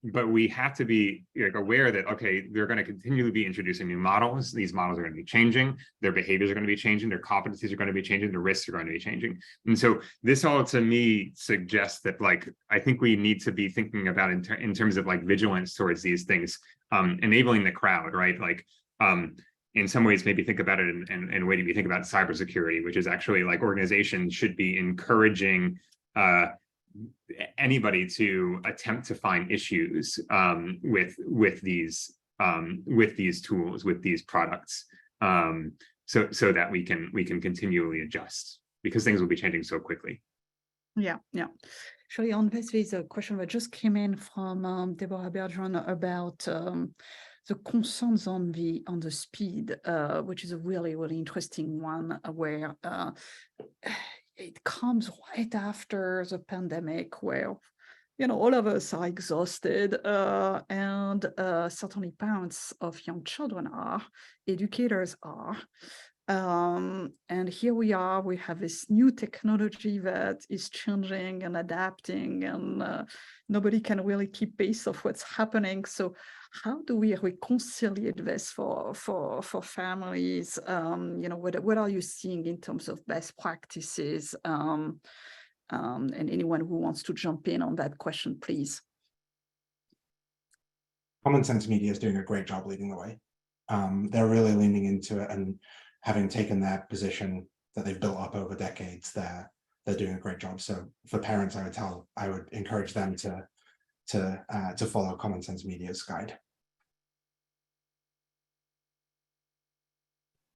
But we have to be aware that, okay, they're going to continually be introducing new models. These models are going to be changing. Their behaviors are going to be changing. Their competencies are going to be changing. The risks are going to be changing. And so this all, to me, suggests that, I think we need to be thinking about in terms of vigilance towards these things, enabling the crowd, right? In some ways, maybe think about it in a way that we think about cybersecurity, which is actually organizations should be encouraging anybody to attempt to find issues with these tools, with these products, so that we can continually adjust, because things will be changing so quickly. Yeah. Actually, on this, there's a question that just came in from Deborah Bergeron about the concerns on the speed, which is a really, really interesting one, where it comes right after the pandemic, where all of us are exhausted, and certainly parents of young children are, educators are. And here we are, we have this new technology that is changing and adapting, and nobody can really keep pace of what's happening. So how do we reconcile this for families? What are you seeing in terms of best practices? And anyone who wants to jump in on that question, please. Common Sense Media is doing a great job leading the way. They're really leaning into it, and having taken that position that they've built up over decades, they're doing a great job. So for parents, I would encourage them to follow Common Sense Media's guide.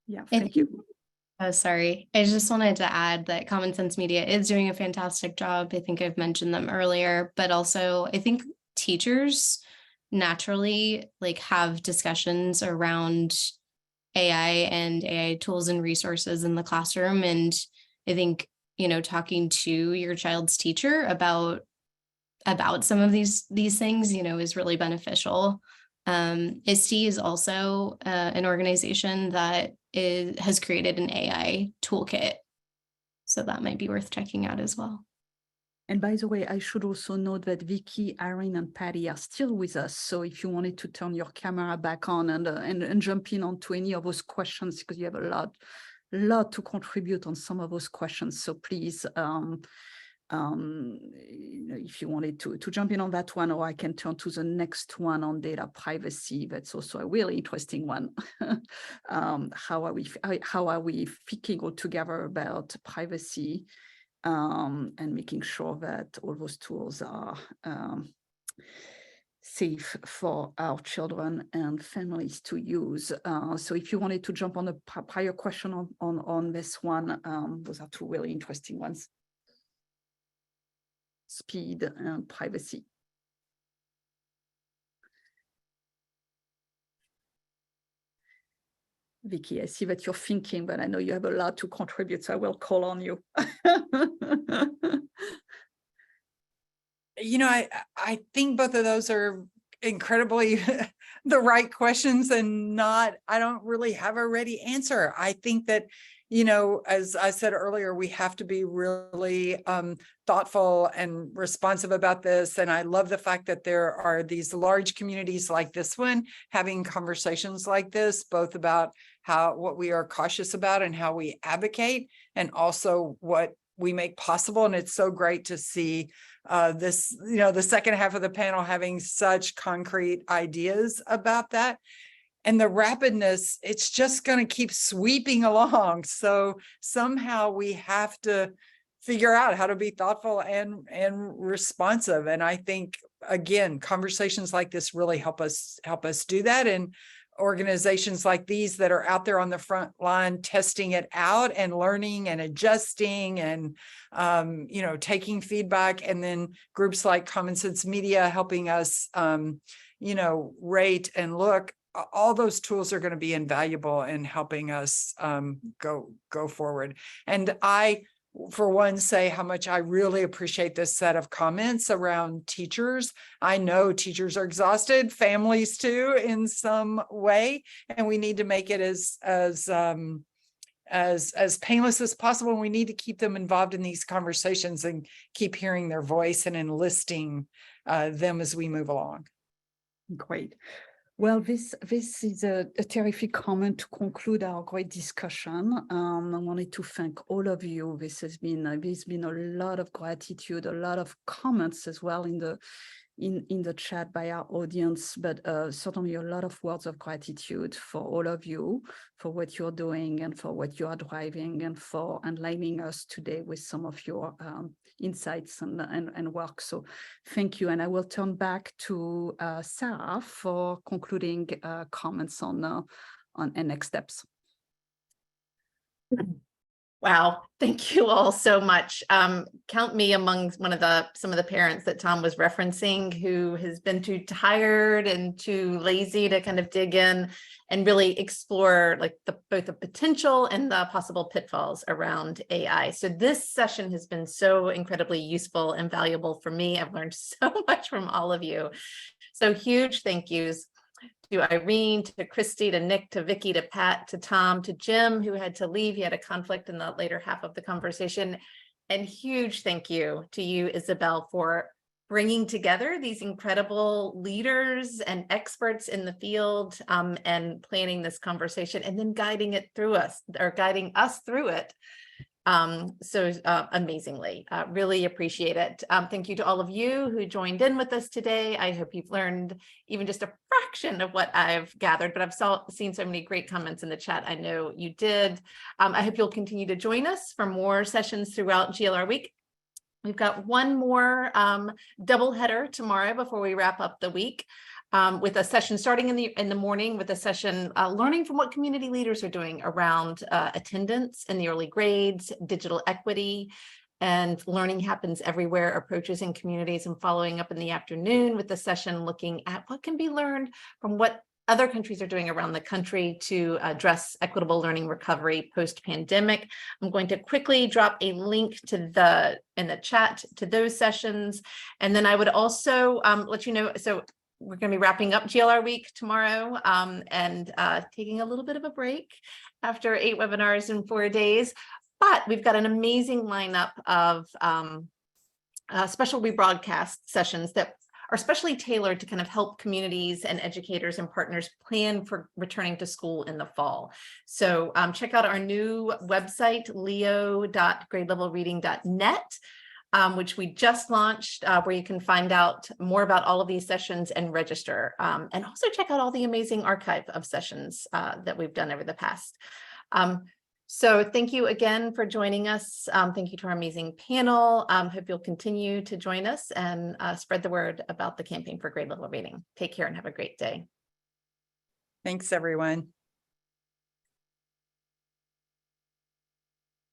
Yeah, thank you. Oh, sorry. I just wanted to add that Common Sense Media is doing a fantastic job. I think I've mentioned them earlier, but also I think teachers naturally have discussions around AI and AI tools and resources in the classroom. And I think, talking to your child's teacher about some of these things, is really beneficial. ISTE is also an organization that has created an AI toolkit. So that might be worth checking out as well. And by the way, I should also note that Vicky, Irene, and Patty are still with us. So if you wanted to turn your camera back on and jump in onto any of those questions, because you have a lot to contribute on some of those questions. So please, if you wanted to jump in on that one, or I can turn to the next one on data privacy. That's also a really interesting one. How are we thinking all together about privacy? And making sure that all those tools are safe for our children and families to use. So if you wanted to jump on the prior question on this one, those are two really interesting ones. Speed and privacy. Vicky, I see that you're thinking, but I know you have a lot to contribute, so I will call on you. I think both of those are incredibly the right questions and I don't really have a ready answer. I think that, as I said earlier, we have to be really thoughtful and responsive about this. And I love the fact that there are these large communities like this one having conversations like this, both about what we are cautious about and how we advocate, and also what we make possible. And it's so great to see this, the second half of the panel having such concrete ideas about that. And the rapidness, it's just going to keep sweeping along. So somehow we have to figure out how to be thoughtful and responsive. And I think, again, conversations like this really help us do that. And organizations like these that are out there on the front line testing it out and learning and adjusting and taking feedback, and then groups like Common Sense Media helping us rate and look. All those tools are going to be invaluable in helping us go forward. And I, for one, say how much I really appreciate this set of comments around teachers. I know teachers are exhausted, families too, in some way, and we need to make it as painless as possible. And we need to keep them involved in these conversations and keep hearing their voice and enlisting them as we move along. Great. Well, this is a terrific comment to conclude our great discussion. I wanted to thank all of you. There's been a lot of gratitude, a lot of comments as well in the chat by our audience, but certainly a lot of words of gratitude for all of you, for what you're doing and for what you are driving, and for enlightening us today with some of your insights and work. So thank you. And I will turn back to Sarah for concluding comments on and next steps. Wow, thank you all so much. Count me among some of the parents that Tom was referencing who has been too tired and too lazy to kind of dig in and really explore like both the potential and the possible pitfalls around AI. So this session has been so incredibly useful and valuable for me. I've learned so much from all of you. So huge thank yous to Irene, to Christy, to Nick, to Vicky, to Pat, to Tom, to Jim, who had to leave. He had a conflict in the later half of the conversation. And huge thank you to you, Isabelle, for bringing together these incredible leaders and experts in the field and planning this conversation and then guiding us through it. So amazingly, really appreciate it. Thank you to all of you who joined in with us today. I hope you've learned even just a fraction of what I've gathered, but I've seen so many great comments in the chat. I know you did. I hope you'll continue to join us for more sessions throughout GLR Week. We've got one more double header tomorrow before we wrap up the week. With a session starting in the morning with a session learning from what community leaders are doing around attendance in the early grades, digital equity, and learning happens everywhere, approaches in communities, and following up in the afternoon with the session looking at what can be learned from what other countries are doing around the country to address equitable learning recovery post-pandemic. I'm going to quickly drop a link in the chat to those sessions. And then I would also let you know, so we're going to be wrapping up GLR Week tomorrow and taking a little bit of a break after 8 webinars in 4 days. But we've got an amazing lineup of special rebroadcast sessions that are specially tailored to kind of help communities and educators and partners plan for returning to school in the fall. So check out our new website, leo.gradelevelreading.net. Which we just launched, where you can find out more about all of these sessions and register. And also check out all the amazing archive of sessions that we've done over the past. So thank you again for joining us. Thank you to our amazing panel. Hope you'll continue to join us and spread the word about the campaign for grade level reading. Take care and have a great day. Thanks, everyone.